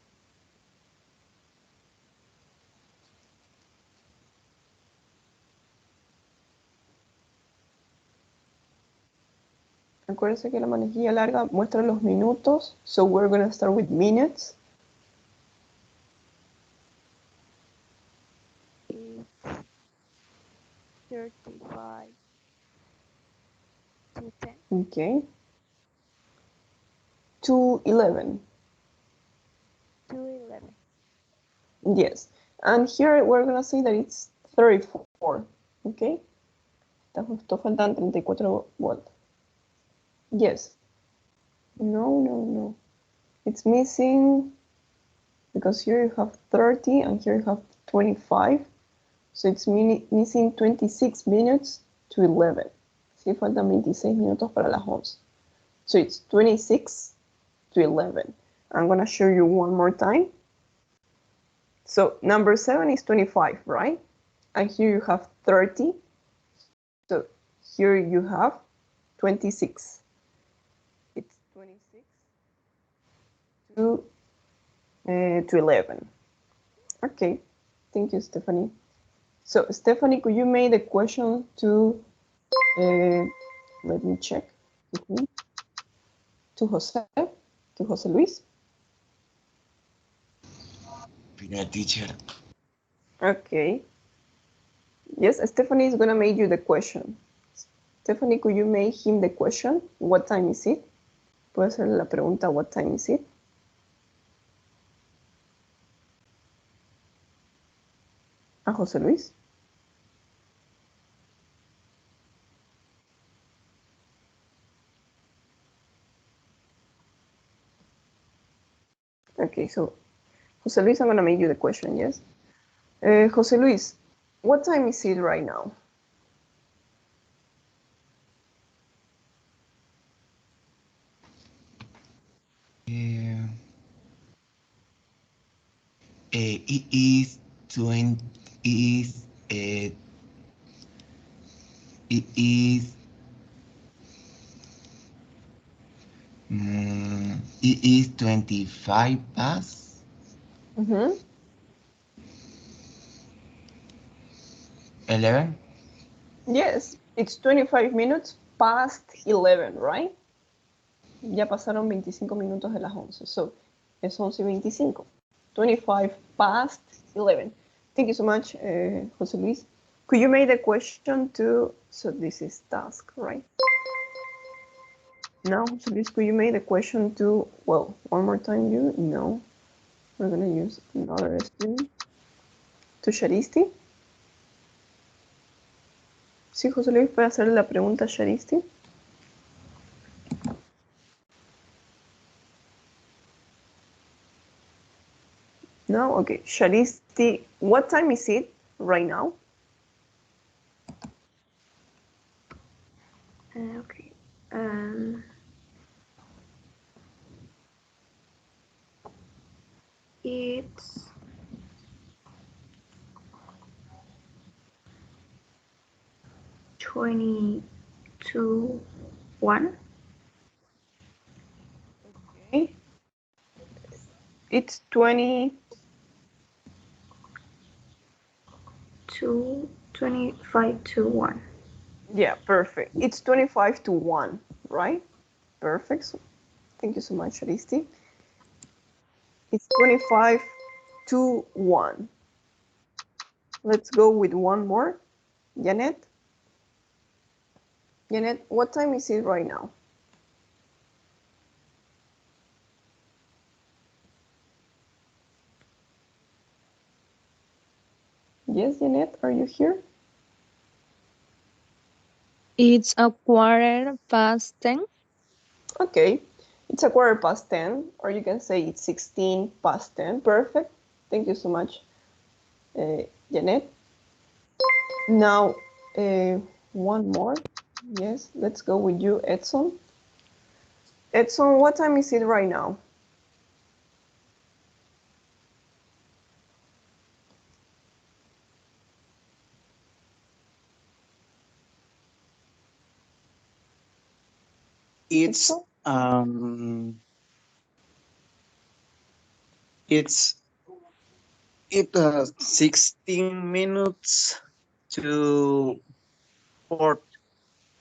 Acuérdense que la manejilla larga muestra los minutos, so we're going to start with minutes. It's 35 to 10. Okay. To 11. To 11. Yes. And here we're going to say that it's 34. Okay. Esto faltan 34 volts. Yes. No. It's missing because here you have 30 and here you have 25. So it's missing 26 minutes to 11. Sí, faltan 26 minutos para las 11. So it's 26 to 11. I'm going to show you one more time. So number 7 is 25, right? And here you have 30. So here you have 26. It's 26 to 11. Okay, thank you, Stephanie. So Stephanie, could you make the question to, let me check, to Jose Luis? Teacher. Okay. Yes, Stephanie is gonna make you the question. Stephanie, could you make him the question? What time is it? ¿Puede hacerle la pregunta, what time is it? A José Luis. Okay, so José Luis, I'm gonna make you the question, yes? José Luis, what time is it right now? It is 20. It is 25 past. 11. Yes, it's 25 minutes past 11, right? Ya pasaron 25 minutos de las 11, so es 11:25. 25 past 11. Thank you so much, José Luis. Could you make the question to, so this is task, right? Now, José Luis, could you make the question to, well, one more time you? No. We're going to use another student. To Sharisti. Sí, José Luis, ¿puede hacerle la pregunta a Sharisti? No? Okay. Sharisti, what time is it right now? Okay. It's 22:01. Okay. It's 25 to 1. Yeah, perfect. It's 25 to 1, right? Perfect. So, thank you so much, Sharisti. It's 25 to 1. Let's go with one more. Janet? Janet, what time is it right now? Yes, Janet, are you here? It's a 10:15. Okay, it's 10:15, or you can say it's 16 past 10. Perfect. Thank you so much, Janet. Now, one more. Yes, let's go with you, Edson. Edson, what time is it right now? It's 16 minutes to 4.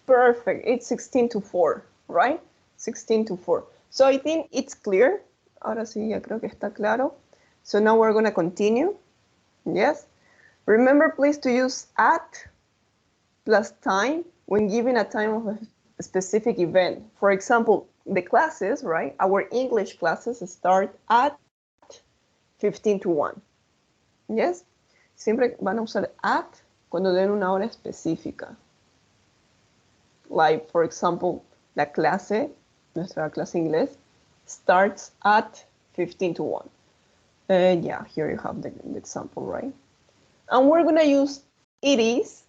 Perfect. It's 16 to 4, right? 16 to 4. So I think it's clear. Ahora sí, ya creo que está claro. So now we're going to continue. Yes. Remember, please, to use at plus time when giving a time of a specific event. For example, the classes, right? Our English classes start at 15 to 1. Yes. Siempre van a usar at cuando den una hora específica. Like, for example, la clase, nuestra clase inglés, starts at 15 to 1. Yeah, here you have the example, right? And we're going to use it is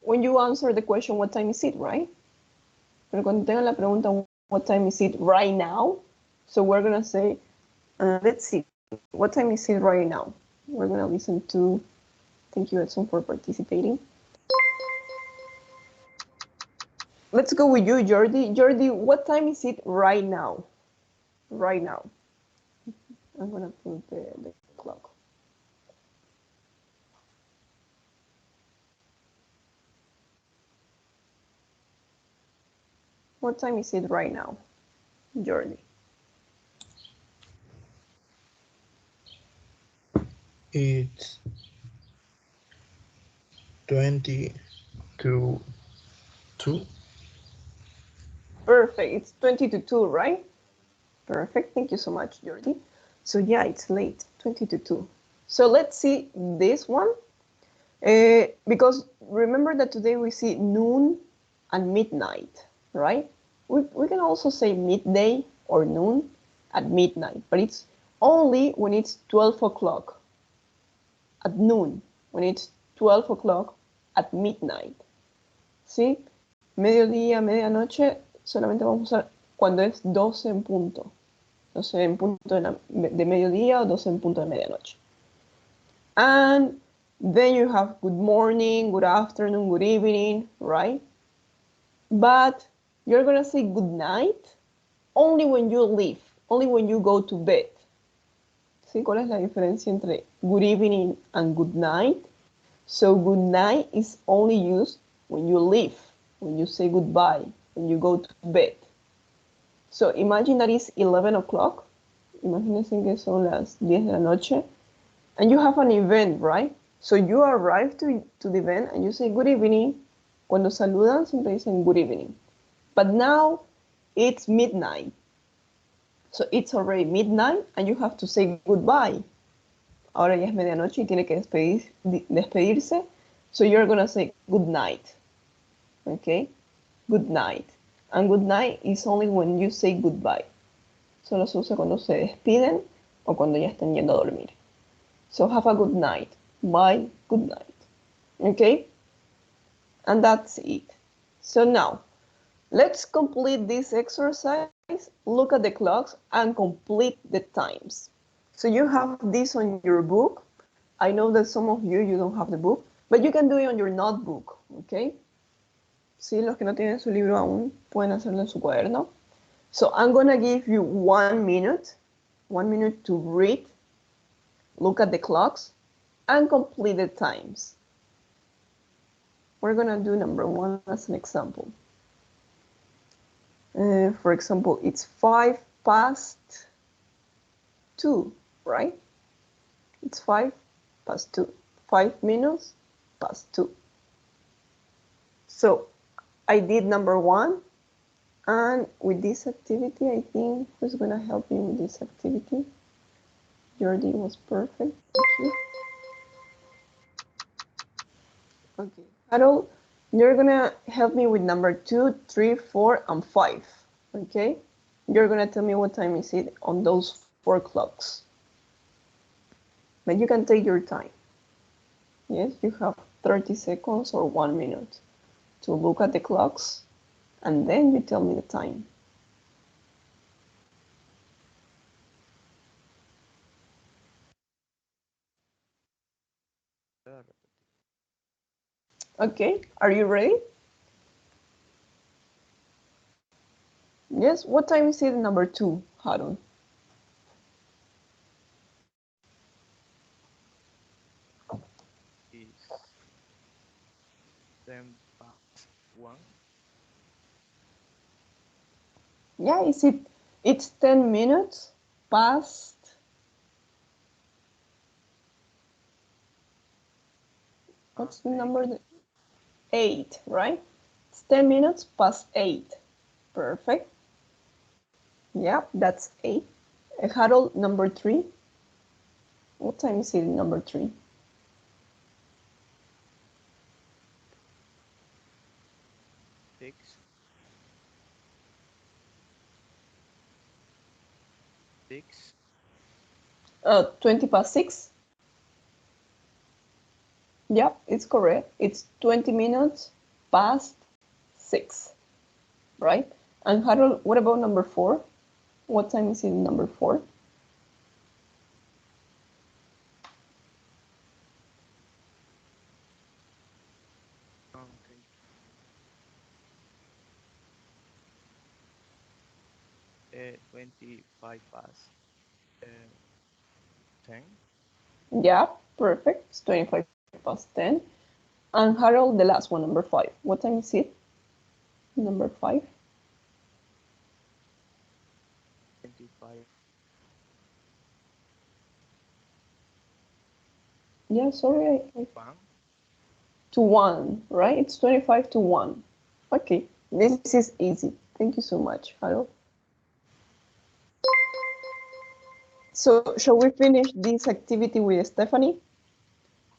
when you answer the question, what time is it, right? Pero cuando tengan la pregunta, what time is it right now? So we're going to say, let's see, what time is it right now? We're going to listen to, thank you, Edson, for participating. Let's go with you, Jordi. Jordi, what time is it right now? Right now. I'm going to put the clock. What time is it right now, Jordi? It's 20 to 2. Perfect. It's 20 to 2, right? Perfect. Thank you so much, Jordi. So yeah, it's late, 20 to 2. So let's see this one. Because remember that today we see noon and midnight, right? We can also say midday or noon at midnight, but it's only when it's 12 o'clock at noon, when it's 12 o'clock at midnight. ¿Sí? Mediodía, medianoche, solamente vamos a usar cuando es 12 en punto. 12 en punto de mediodía o 12 en punto de medianoche. And then you have good morning, good afternoon, good evening, right? But you're going to say good night only when you leave, only when you go to bed. ¿Sí? ¿Cuál es la diferencia entre good evening and good night? So good night is only used when you leave, when you say goodbye, when you go to bed. So imagine that it's 11 o'clock. Imagínense que son las 10 de la noche. And you have an event, right? So you arrive to the event and you say good evening. Cuando saludan siempre dicen good evening. But now it's midnight. So it's already midnight and you have to say goodbye. Ahora ya es medianoche y tiene que despedirse. So you're going to say good night. Okay? Good night. And good night is only when you say goodbye. Solo se usa cuando se despiden o cuando ya están yendo a dormir. So have a good night. Bye. Good night. Okay? And that's it. So now, let's complete this exercise. Look at the clocks and complete the times. So you have this on your book. I know that some of you don't have the book, but you can do it on your notebook, okay? Sí, los que no tienen su libro aún pueden hacerlo en su cuaderno. So I'm gonna give you 1 minute to read, look at the clocks, and complete the times. We're gonna do number 1 as an example. For example, it's 5 past 2, right? It's 5 past 2. 5 minutes past 2. So I did number 1. And with this activity, I think who's going to help me with this activity? Jordi was perfect. Thank you. Okay. Harold, you're going to help me with number 2, 3, 4, and 5. Okay? You're going to tell me what time is it on those 4 clocks. But you can take your time. Yes, you have 30 seconds or 1 minute to look at the clocks. And then you tell me the time. Okay, are you ready? Yes, what time is it number 2, Harun? It's 1:10. Yeah, it's 10 minutes past. What's the number? 8, right? It's 10 minutes past 8. Perfect. Yeah, that's 8. Harold, number 3. What time is it number 3? Six. 20 past 6. Yeah, it's correct. It's 20 minutes past 6, right? And Harold, what about number 4? What time is it number 4? Okay. 25 past 10. Yeah, perfect. It's 25 past 10. And Harold, the last one, number 5. What time is it? Number 5? 25. Yeah, sorry. One. To 1, right? It's 25 to 1. Okay, this is easy. Thank you so much, Harold. So, shall we finish this activity with Stephanie?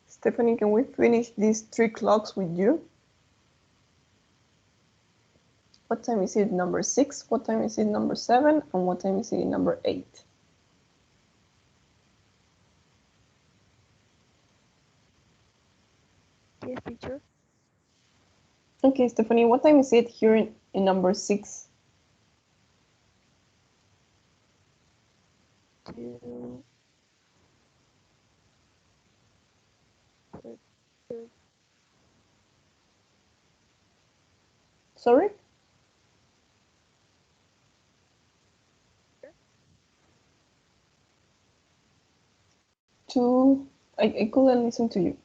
Stephanie, can we finish these 3 clocks with you? What time is it number 6? What time is it number 7? And what time is it number 8? Yes, teacher. Okay, Stephanie, what time is it here in number 6? 2. Sorry? 2. I couldn't listen to you.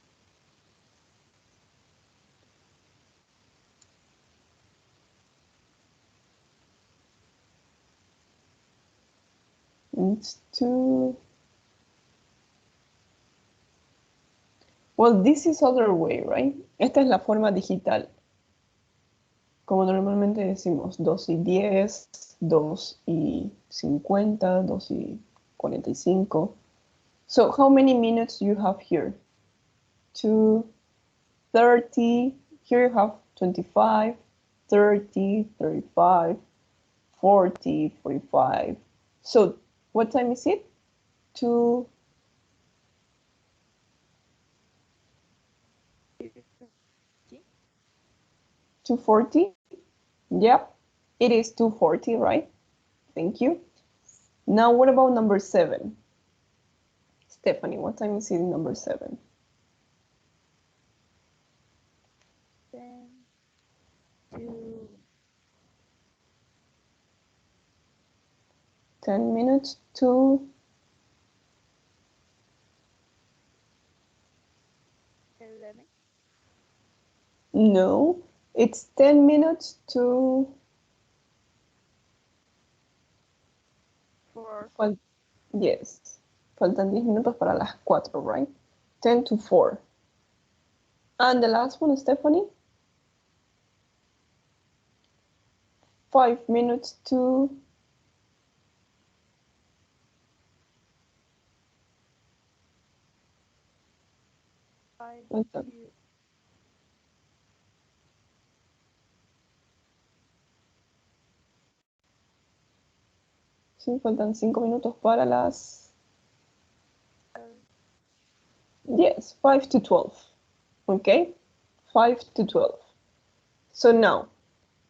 It's 2. Well, this is other way, right? Esta es la forma digital. Como normalmente decimos 2:10, 2:50, 2:45. So how many minutes you have here? 2:30. Here you have 25, 30, 35, 40, 45. So what time is it? 2:40? Yep, it is 2:40, right? Thank you. Now what about number 7? Stephanie, what time is it number 7? 10 to 10 minutes to 11. no, it's 10 minutes to 4. Yes, faltan 10 minutos para las 4, right? 10 to 4. And the last one, Stephanie? 5 minutes to 5 faltan, sí, faltan 5 minutos para las yes, 5 to 12. Okay? 5 to 12. So now,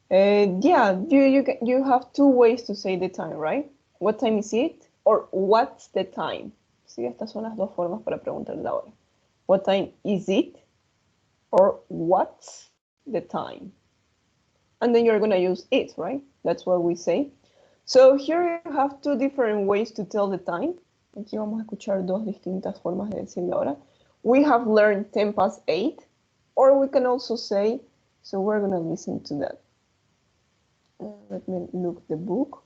yeah, you have 2 ways to say the time, right? What time is it? Or what's the time? Sí, estas son las 2 formas para preguntar la hora. What time is it? Or what's the time? And then you're going to use it, right? That's what we say. So here you have two different ways to tell the time. Aquí vamos a escuchar dos distintas formas de decir la hora. We have learned 10 past 8, or we can also say, so we're going to listen to that. Let me look the book.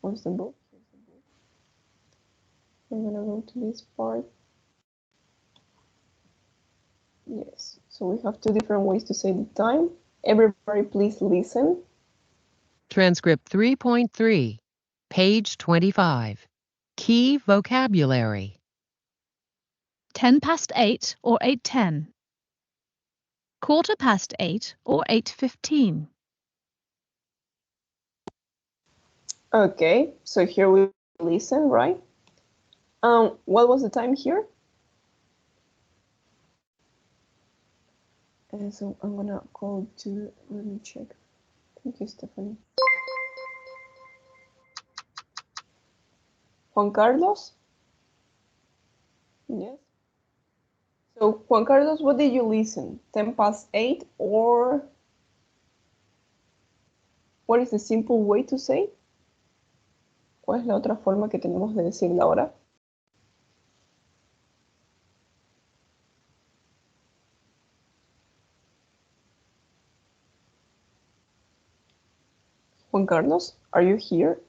Where's the book? I'm going to go to this part. Yes, so we have two different ways to say the time. Everybody please listen. Transcript 3.3, page 25. Key vocabulary. 10 past 8 or 8:10. 8:15 or 8:15. Okay, so here we listen, right? What was the time here? And so I'm gonna call to, let me check. Thank you, Stephanie. Juan Carlos? Yes. So Juan Carlos, what did you listen? 10 past 8 or what is the simple way to say? ¿Cuál es la otra forma que tenemos de decir la hora? Juan Carlos, are you here?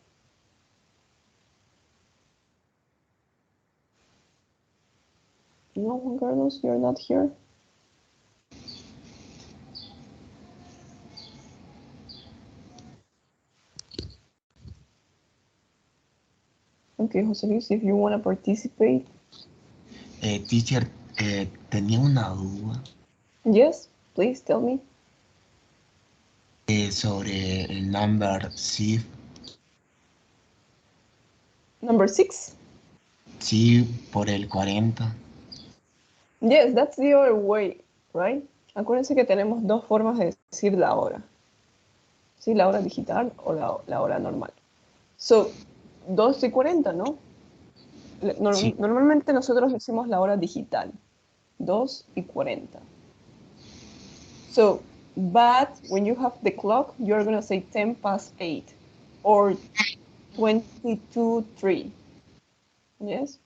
No, Juan Carlos, you're not here. Okay, José Luis, if you want to participate. Teacher, tenía una duda Yes, please tell me. Sobre el number 6. Number 6? Sí, por el 40. Yes, that's the other way, right? Acuérdense que tenemos dos formas de decir la hora. ¿Sí? La hora digital o la hora normal. So, 2:40, ¿no? Sí. Normalmente nosotros decimos la hora digital. 2:40. So, but when you have the clock, you're going to say 10 past 8 or 22:03. Yes?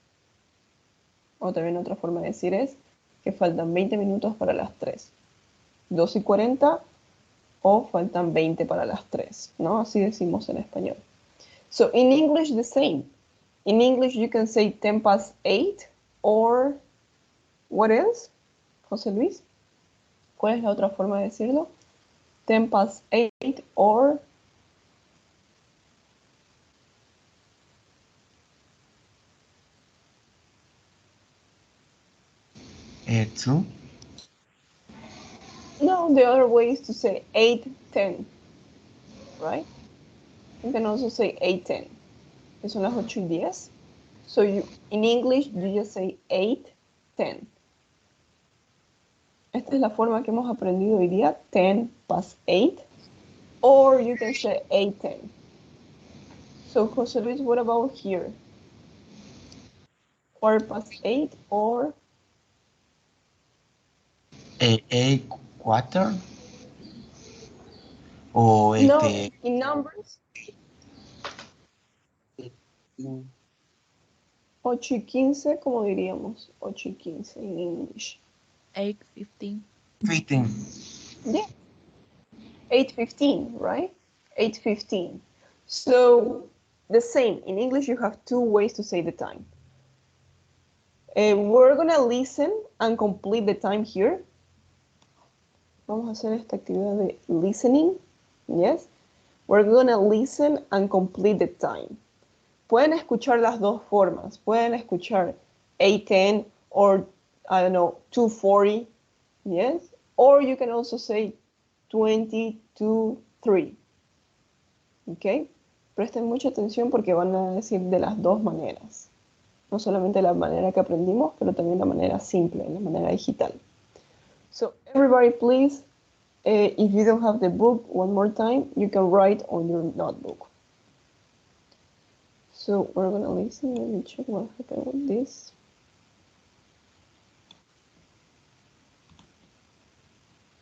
O también otra forma de decir es que faltan 20 minutos para las 3. 2:40 o faltan 20 para las 3, ¿no? Así decimos en español. So, in English, the same. In English, you can say 10 past 8 or what else? José Luis, ¿cuál es la otra forma de decirlo? 10 past 8 or 2. No, the other way is to say 8:10, right? You can also say 8:10. Que son las 8:10. So in English, you just say 8:10. Esta es la forma que hemos aprendido hoy día, 10 past 8. Or you can say 8:10. So, José Luis, what about here? 8:15 or 8:15 o no, in numbers. 8:15, como diríamos, 8:15 in English. 8:15. 15. Yeah. 8:15, right? 8:15. So the same. In English, you have two ways to say the time. We're gonna listen and complete the time here. Vamos a hacer esta actividad de listening. Yes. We're gonna listen and complete the time. Pueden escuchar las dos formas. Pueden escuchar 8:10 or, I don't know, 2:40. Yes. Or you can also say 22:03. ¿Ok? Presten mucha atención porque van a decir de las dos maneras. No solamente la manera que aprendimos, pero también la manera simple, la manera digital. So, everybody please, if you don't have the book, one more time, you can write on your notebook. So, we're going to listen. Let me check what happened with this.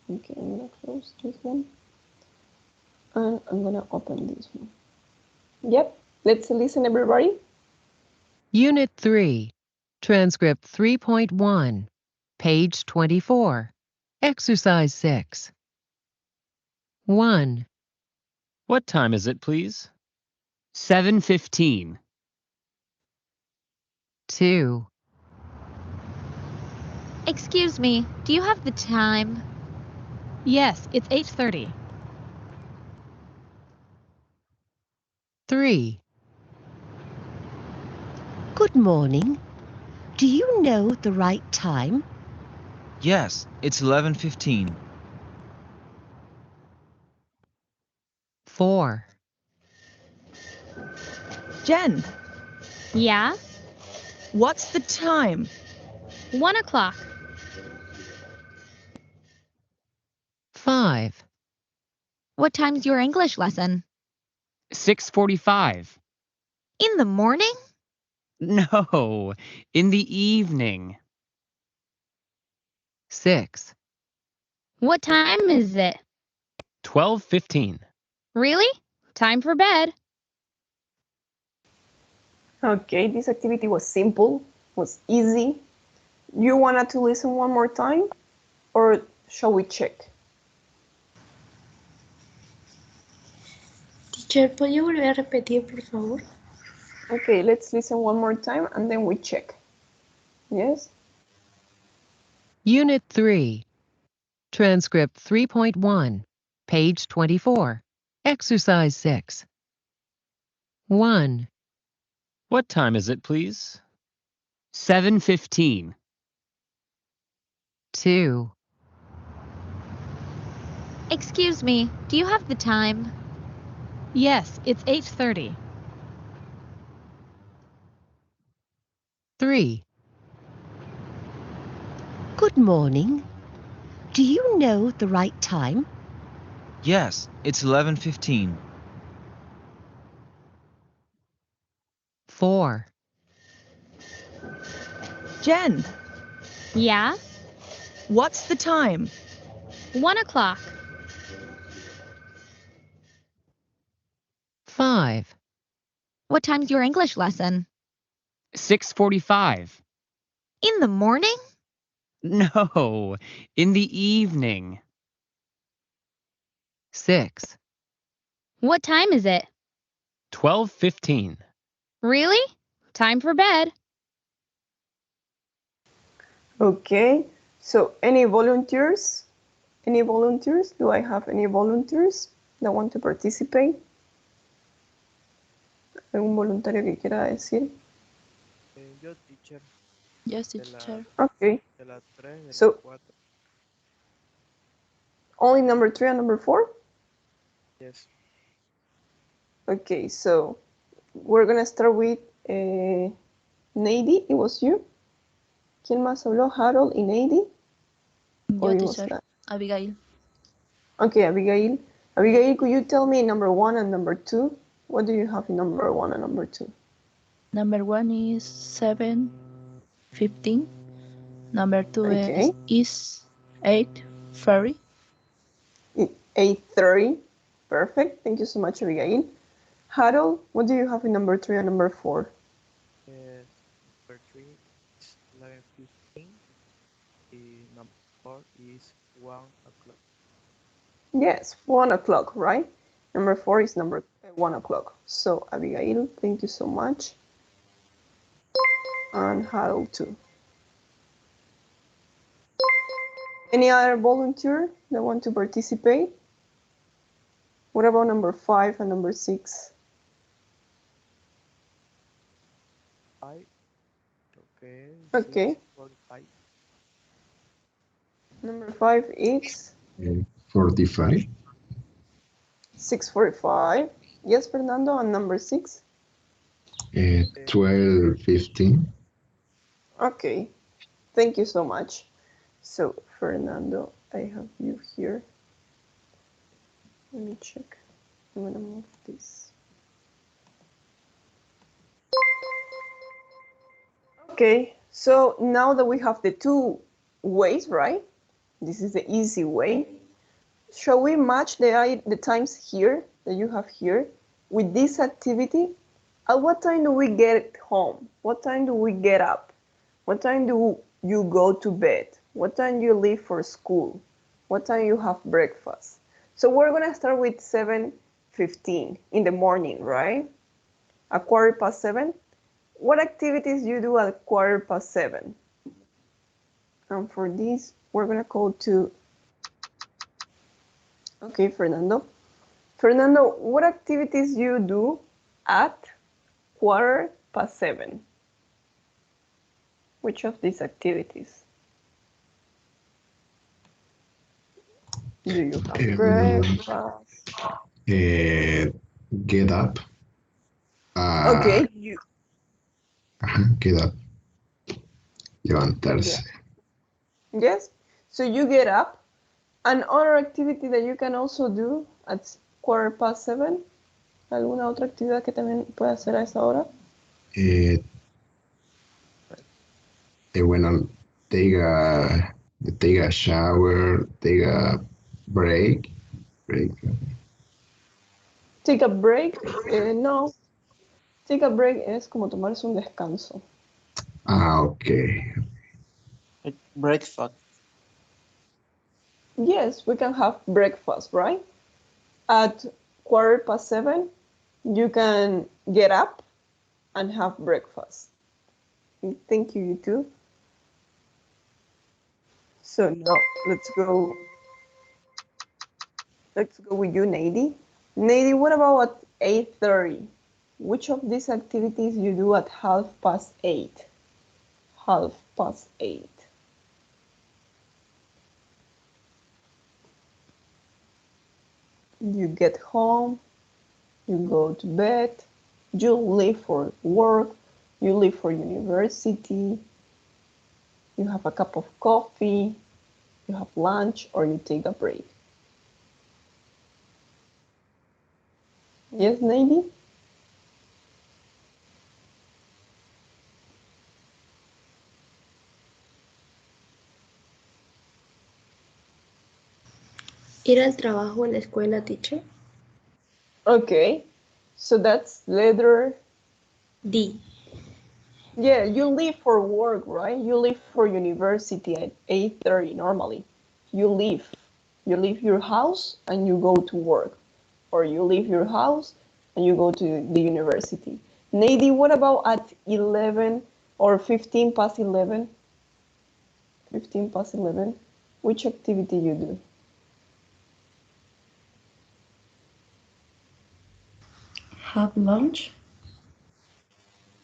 Okay, I'm going to close this one. And I'm gonna open this one. Yep, let's listen everybody. Unit 3, Transcript 3.1, page 24, Exercise 6. 1, What time is it, please? 7:15. 2, Excuse me, do you have the time? Yes, it's 8:30. 3, Good morning. Do you know the right time? Yes, it's 11:15. 4, Jen, Yeah? what's the time? 1 o'clock. 5, What time's your English lesson? 6:45. In the morning? No, in the evening. 6, What time is it? 12:15. Really? Time for bed. Okay, this activity was simple, was easy. You wanted to listen one more time, or shall we check? Teacher, ¿puede volver a repetir, por favor? Okay, let's listen one more time and then we check. Yes? Unit 3, Transcript 3.1, page 24, Exercise 6. 1, What time is it, please? 7:15. 2, Excuse me, do you have the time? Yes, it's 8:30. 3, Good morning. Do you know the right time? Yes, it's 11:15. 4, Jen, Yeah? what's the time? 1 o'clock. 5, What time's your English lesson? 6:45. In the morning? No, in the evening. 6, What time is it? 12:15. Really? Time for bed. Okay, so any volunteers? Any volunteers? Do I have any volunteers that want to participate? ¿Algún voluntario que quiera decir? Yo, teacher. Yes, De teacher. Okay, De la 3 y de So- la 4. only number 3 and number 4? Yes. Okay, so we're gonna start with Nady. It was you? ¿Quién más habló? Harold y Nady? Or Yo, it was teacher. that? Abigail. Okay, Abigail. Abigail, could you tell me number 1 and number 2? What do you have in number 1 and number 2? Number 1 is 7:15. Number 2 Okay. is 8:30. 8:30. Perfect. Thank you so much, Abigail. Harold, what do you have in number 3 and number 4? Number 3 is 11:15. Number 4 is 1 o'clock. Yes, 1 o'clock, right? Number 4 is number 1 o'clock. So, Abigail, thank you so much. And Harold, too. Any other volunteer that want to participate? What about number 5 and number 6? 5. Okay. Okay. 6:45. Number 5 is 45. 6:45. Yes, Fernando. And number 6? 12:15. Okay. Thank you so much. So, Fernando, I have you here. Let me check. I'm gonna move this. Okay, so now that we have the two ways, right? This is the easy way. shall we match the times here that you have here with this activity? At what time do we get home? What time do we get up? What time do you go to bed? What time do you leave for school? What time you have breakfast? So we're gonna start with 7:15 in the morning, right? A 7:15. What activities you do at 7:15? And for this, we're gonna go to, okay, Fernando. Fernando, what activities you do at 7:15? Which of these activities? Do you have breakfast? Get up. Okay, you. Get up. Levantarse. Yes, so you get up. Another activity that you can also do at 7:15. ¿Alguna otra actividad que también puede hacer a esa hora? Bueno, take a shower, take a break. Take a break? No. Take a break es como tomarse un descanso. Okay. Breakfast. Yes, we can have breakfast, right? At 7:15, you can get up and have breakfast. Thank you, you too. So now let's go with you, Nady. Nady, what about at 8:30? Which of these activities you do at 8:30? 8:30. You get home, you go to bed, you leave for work, you leave for university, you have a cup of coffee, you have lunch, or you take a break. Yes, Nady? Ir al trabajo, a la escuela, teacher. Okay, so that's letter D. Yeah, you leave for work, right? You leave for university at 8:30 normally. You leave your house and you go to work, or you leave your house and you go to the university. Nady, what about at 11 or 15 past 11? 15 past 11, which activity you do? Have lunch?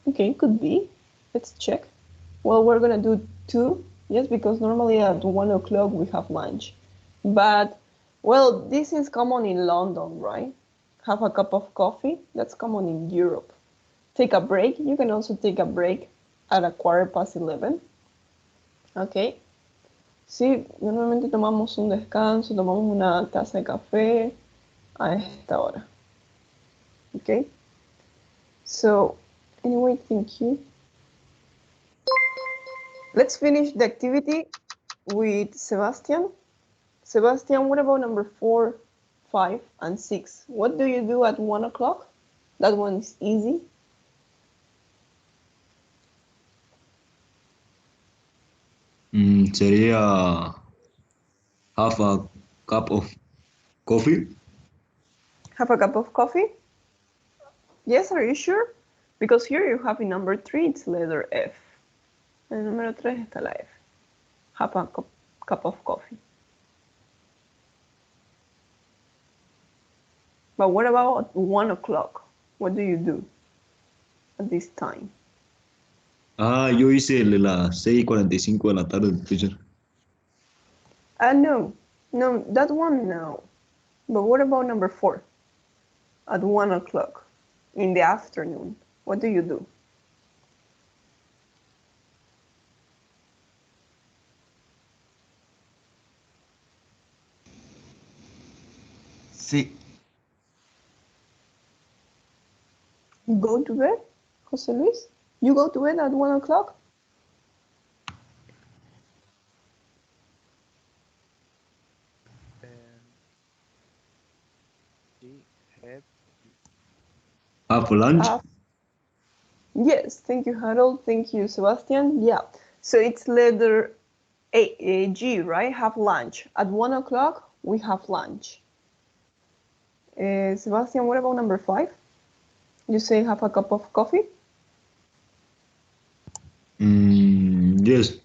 Okay, could be. Let's check. Well, we're gonna do 2, yes, because normally at 1 o'clock we have lunch. But, well, this is common in London, right? Have a cup of coffee, that's common in Europe. Take a break, you can also take a break at a 11:15. Okay. Sí, normalmente tomamos un descanso, tomamos una taza de café a esta hora. Okay. So, anyway, thank you. Let's finish the activity with Sebastian. Sebastian, what about number 4, 5, and 6? What do you do at 1 o'clock? That one is easy. Sería half a cup of coffee. Have a cup of coffee? Yes, are you sure? Because here you have in number 3, it's letter F. En el número 3 está la F. Have a cup of coffee. But what about at 1 o'clock? What do you do at this time? Yo hice el de las 6:45 de la tarde, teacher. No, that one, no. But what about number 4? At 1 o'clock in the afternoon, what do you do? Sí. Go to bed, José Luis? You go to bed at 1 o'clock? Have lunch? Yes, thank you, Harold. Thank you, Sebastian. Yeah, so it's letter G, right? Have lunch. At 1 o'clock, we have lunch. Sebastian, what about number 5? You say have a cup of coffee? Yes.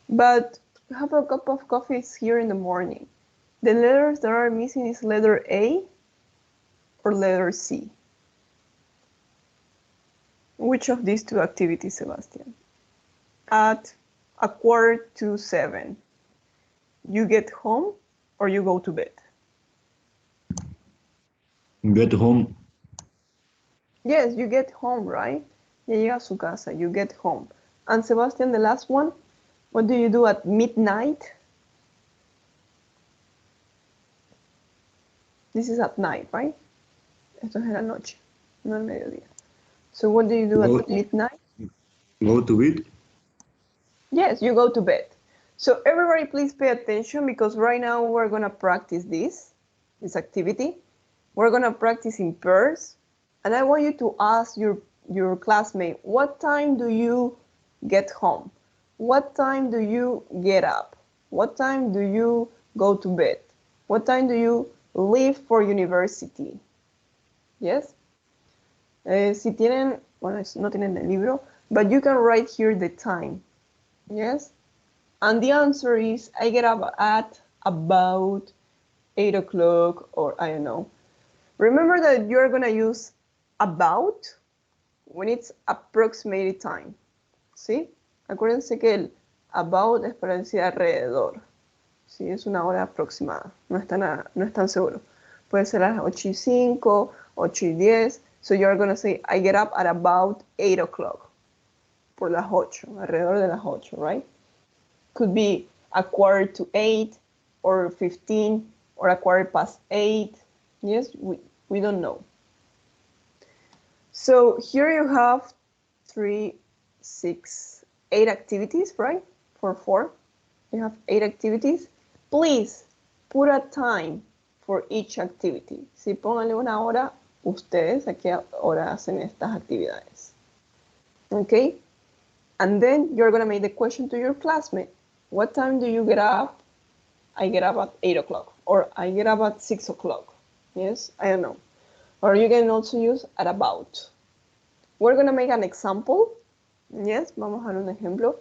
But have a cup of coffee is here in the morning. The letters that are missing is letter A or letter C. Which of these two activities, Sebastian? At 6:45, you get home or you go to bed? Get home. Yes, you get home, right? Ya llega a su casa, you get home. And Sebastian, the last one, what do you do at midnight? This is at night, right? Esto es en la noche, no al mediodía. So what do you do at midnight? Go to bed. Yes, you go to bed. So everybody please pay attention because right now we're gonna practice this activity. We're gonna practice in pairs. And I want you to ask your classmate, what time do you get home? What time do you get up? What time do you go to bed? What time do you leave for university? Yes? Si tienen, bueno, no tienen el libro, but you can write here the time. Yes? And the answer is, I get up at about 8 o'clock, or I don't know. Remember that you're gonna use about when it's approximated time. ¿Sí? Acuérdense que el about es para decir alrededor. Sí, es una hora aproximada. No es tan seguro. Puede ser a las 8:05, 8:10. So you're going to say, I get up at about 8 o'clock. Por las 8, alrededor de las 8, right? Could be 7:45 or 15 or 8:15. Yes, we don't know. So here you have 3, 6, 8 activities, right? For 4, you have 8 activities. Please put a time for each activity. Si pónganle una hora, ustedes a qué hora hacen estas actividades. Okay? And then you're going to make the question to your classmate. What time do you get up? I get up at 8 o'clock. Or I get up at 6 o'clock. Yes, I don't know. Or you can also use at about. We're going to make an example. Yes, vamos a dar un ejemplo.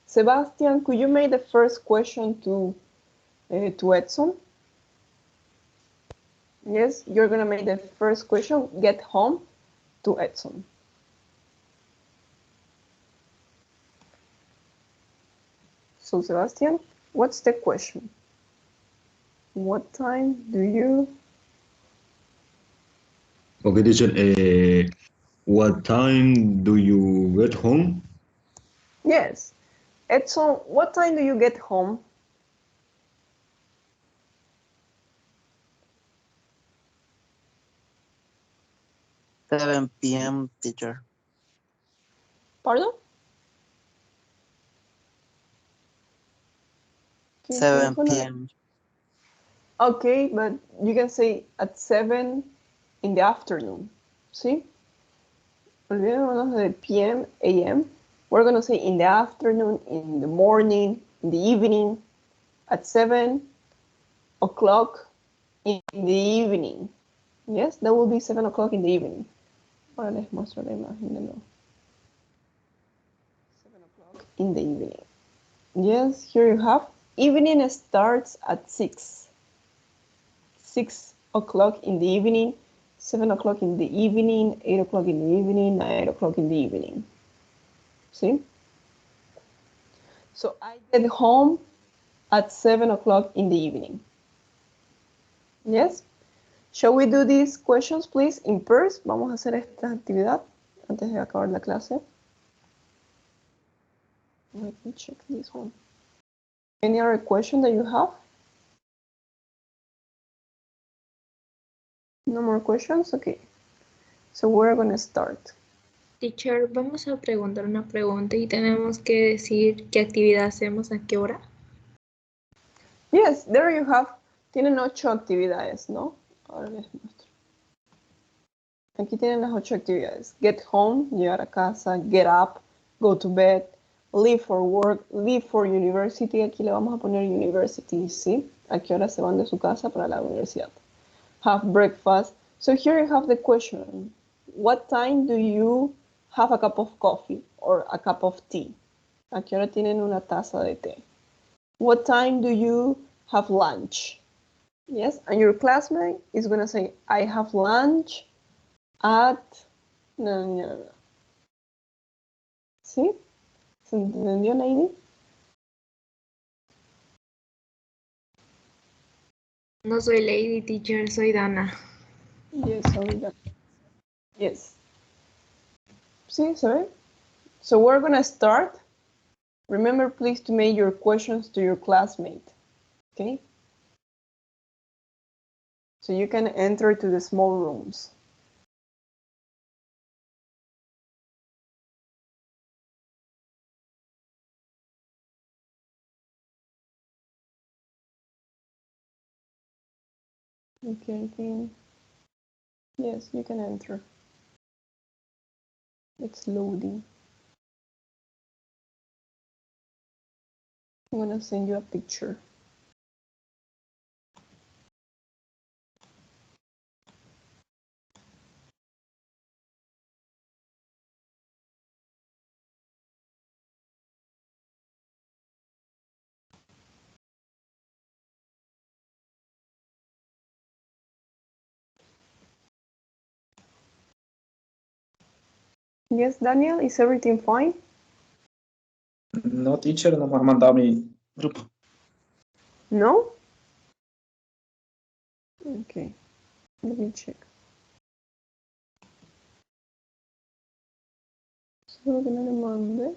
Sebastian, could you make the first question to Edson? Yes, you're going to make the first question, get home, to Edson. So, Sebastian, what's the question? What time do you... Okay, teacher, what time do you get home? Yes. Edson, what time do you get home? $7 p.m., teacher. Pardon? 7 p.m. Okay, but you can say at 7 in the afternoon. See? Olvidémonos de PM, AM. We're going to say in the afternoon, in the morning, in the evening, at 7 o'clock in the evening. Yes, that will be 7 o'clock in the evening. Ahora les muestro la imagen de nuevo. 7 o'clock in the evening. Yes, here you have. Evening starts at 6. 6 o'clock in the evening, 7 o'clock in the evening, 8 o'clock in the evening, 9 o'clock in the evening. See? So I get home at 7 o'clock in the evening. Yes? Shall we do these questions, please, in pairs? Vamos a hacer esta actividad antes de acabar la clase. Let me check this one. Any other question that you have? No more questions? Okay. So we're going to start. Teacher, vamos a preguntar una pregunta y tenemos que decir qué actividad hacemos a qué hora. Yes, there you have. Tienen 8 actividades, ¿no? Ahora les muestro. Aquí tienen las 8 actividades. Get home, llegar a casa, get up, go to bed, leave for work, leave for university. Aquí le vamos a poner university, ¿sí? ¿A qué hora se van de su casa para la universidad? Have breakfast. So here you have the question. What time do you have a cup of coffee or a cup of tea? ¿A qué hora tienen una taza de té? What time do you have lunch? Yes, and your classmate is going to say, I have lunch at... No. ¿Sí? ¿Se entendió, Lady? No soy lady teacher, soy Dana. Yes, sorry, Dana. Yes. ¿Sí? ¿Se ve? So we're going to start. Remember, please, to make your questions to your classmate. Okay? So you can enter to the small rooms. Okay, then. Yes, you can enter. It's loading. I'm gonna send you a picture. Yes, Daniel, is everything fine? No, teacher, no me ha mandado mi grupo. No? Okay, let me check. Solo que no le mande.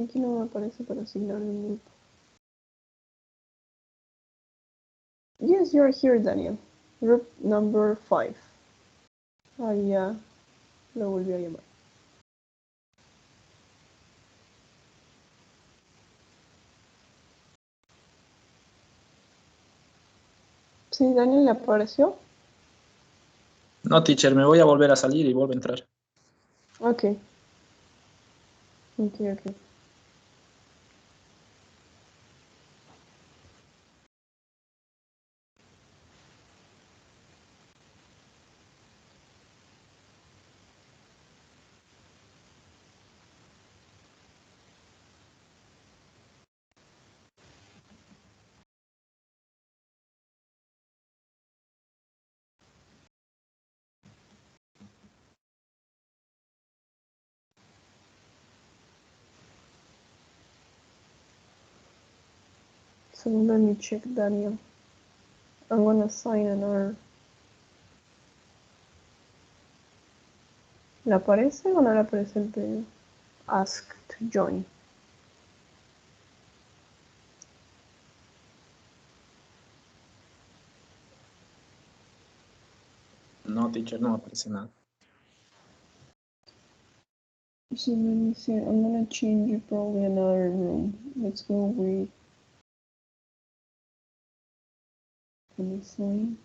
Aquí no me aparece para asignar el grupo. Yes, you're here, Daniel. Group number 5. Ah, ya. Lo volví a llamar. Sí, Daniel, ¿le apareció? No, teacher, me voy a volver a salir y vuelvo a entrar. Ok. Ok. So let me check, Daniel. I'm gonna assign another. ¿Le aparece o no le aparece el de ask to join? No, teacher, no me aparece nada. So let me see. I'm gonna change you probably another room. Let's go with. Let me see.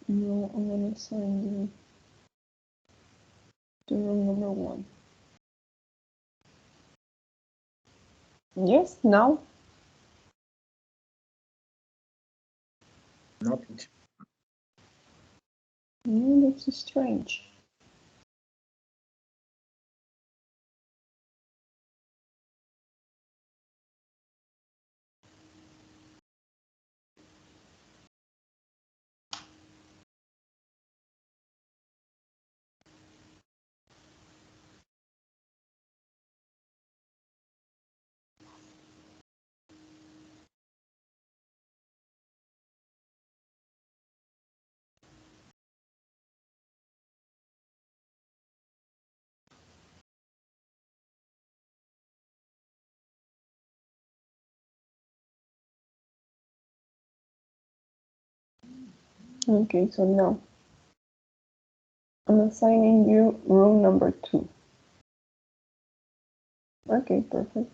No, I'm gonna assign you to room number 1. Yes, now? No, teacher. No, that's strange. Okay, so now I'm assigning you room number 2. Okay, perfect.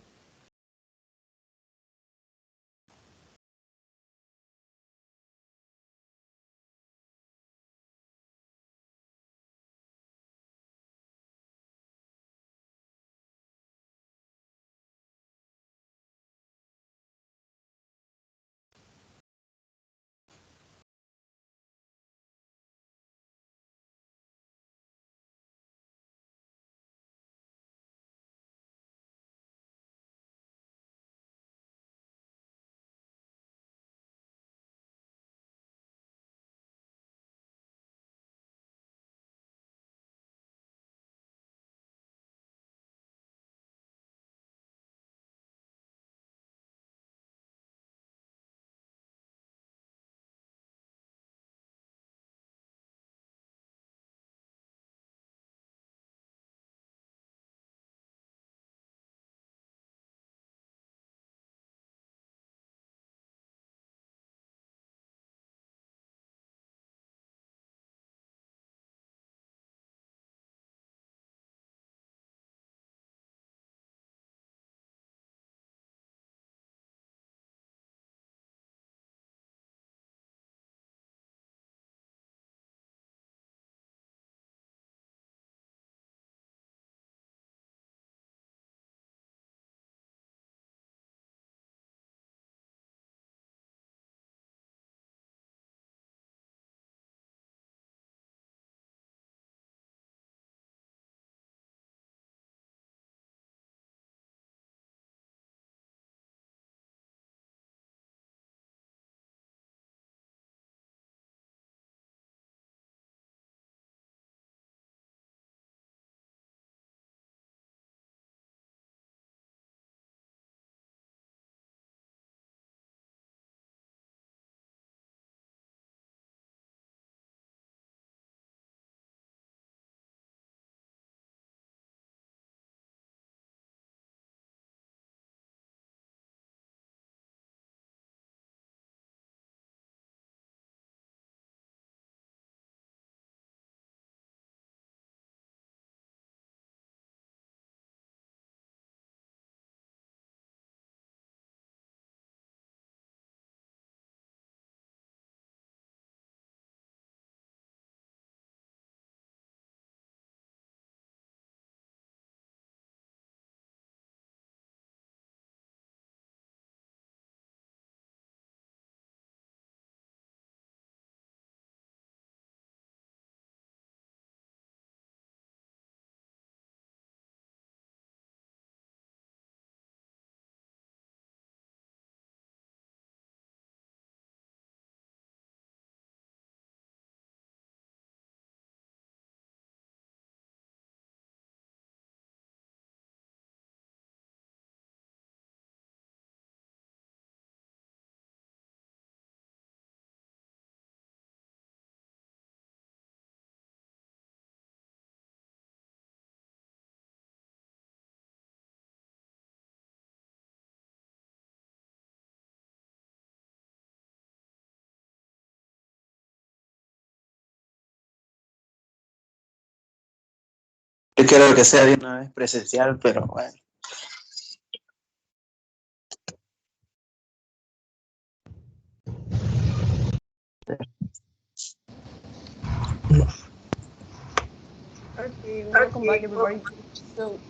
Yo quiero que sea de una vez presencial, pero bueno. Okay, welcome back, everybody. So,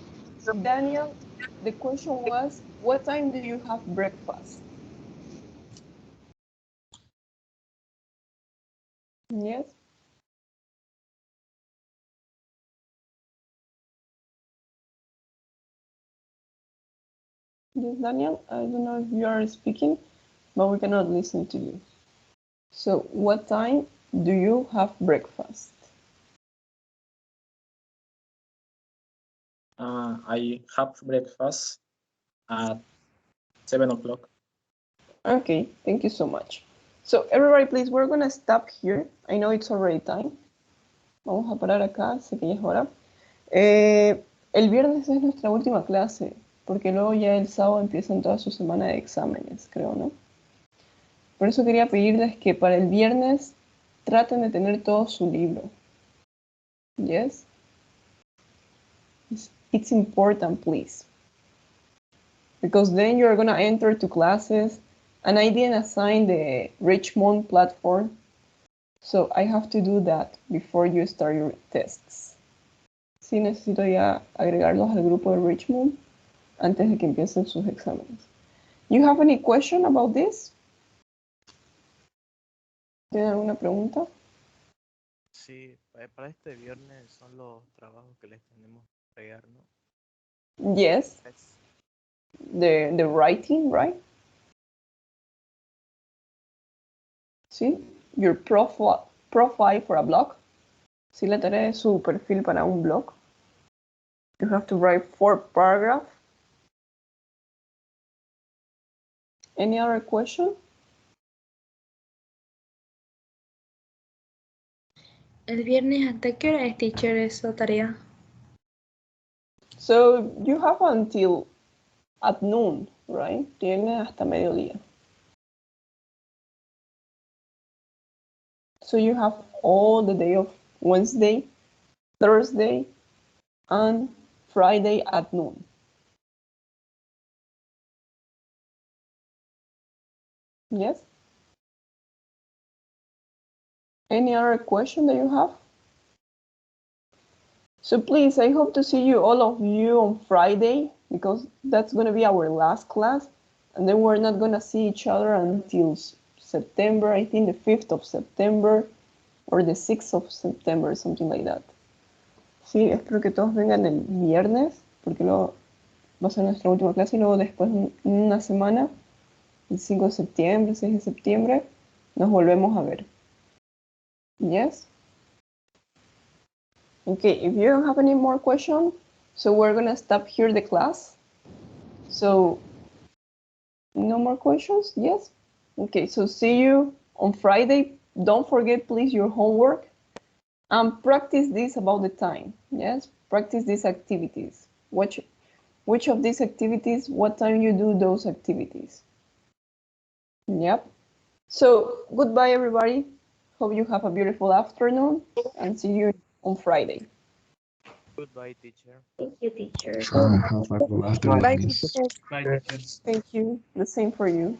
Daniel, the question was, what time do you have breakfast? Yes. Yes, Daniel, I don't know if you are speaking, but we cannot listen to you. So, what time do you have breakfast? I have breakfast at 7 o'clock. Okay, thank you so much. So, everybody, please, we're going to stop here. I know it's already time. Vamos a parar acá, sé que ya es hora. El viernes es nuestra última clase, porque luego ya el sábado empiezan toda su semana de exámenes, creo, ¿no? Por eso quería pedirles que para el viernes traten de tener todo su libro. Yes? It's important, please. Because then you're gonna enter to classes, and I didn't assign the Richmond platform, so I have to do that before you start your tests. Sí, necesito ya agregarlos al grupo de Richmond antes de que empiecen sus exámenes. You have any question about this? ¿Tienen alguna pregunta? Sí, para este viernes son los trabajos que les tenemos que pegar, ¿no? Yes. The writing, right? Sí, your profile for a blog. Sí, la tarea es su perfil para un blog. You have to write 4 paragraphs. Any other question? El viernes, ¿hasta qué hora es, teacher, esa tarea? So you have until at noon, right? Tiene hasta mediodía. So you have all the day of Wednesday, Thursday, and Friday at noon. Yes? Any other question that you have? So please, I hope to see you, all of you, on Friday, because that's going to be our last class, and then we're not going to see each other until September, I think the 5th of September, or the 6th of September, something like that. Sí, espero que todos vengan el viernes, porque luego va a ser nuestra última clase, y luego después, una semana, el 5 de septiembre, 6 de septiembre, nos volvemos a ver. Yes? Okay, if you don't have any more questions, so we're gonna stop here the class. So, no more questions? Yes? Okay, so see you on Friday. Don't forget, please, your homework. And practice this about the time. Yes? Practice these activities. Which of these activities, what time you do those activities. Yep. So, goodbye, everybody. Hope you have a beautiful afternoon, and see you on Friday. Goodbye, teacher. Thank you, teacher. Have a good afternoon. Bye, teacher. Thank you. The same for you.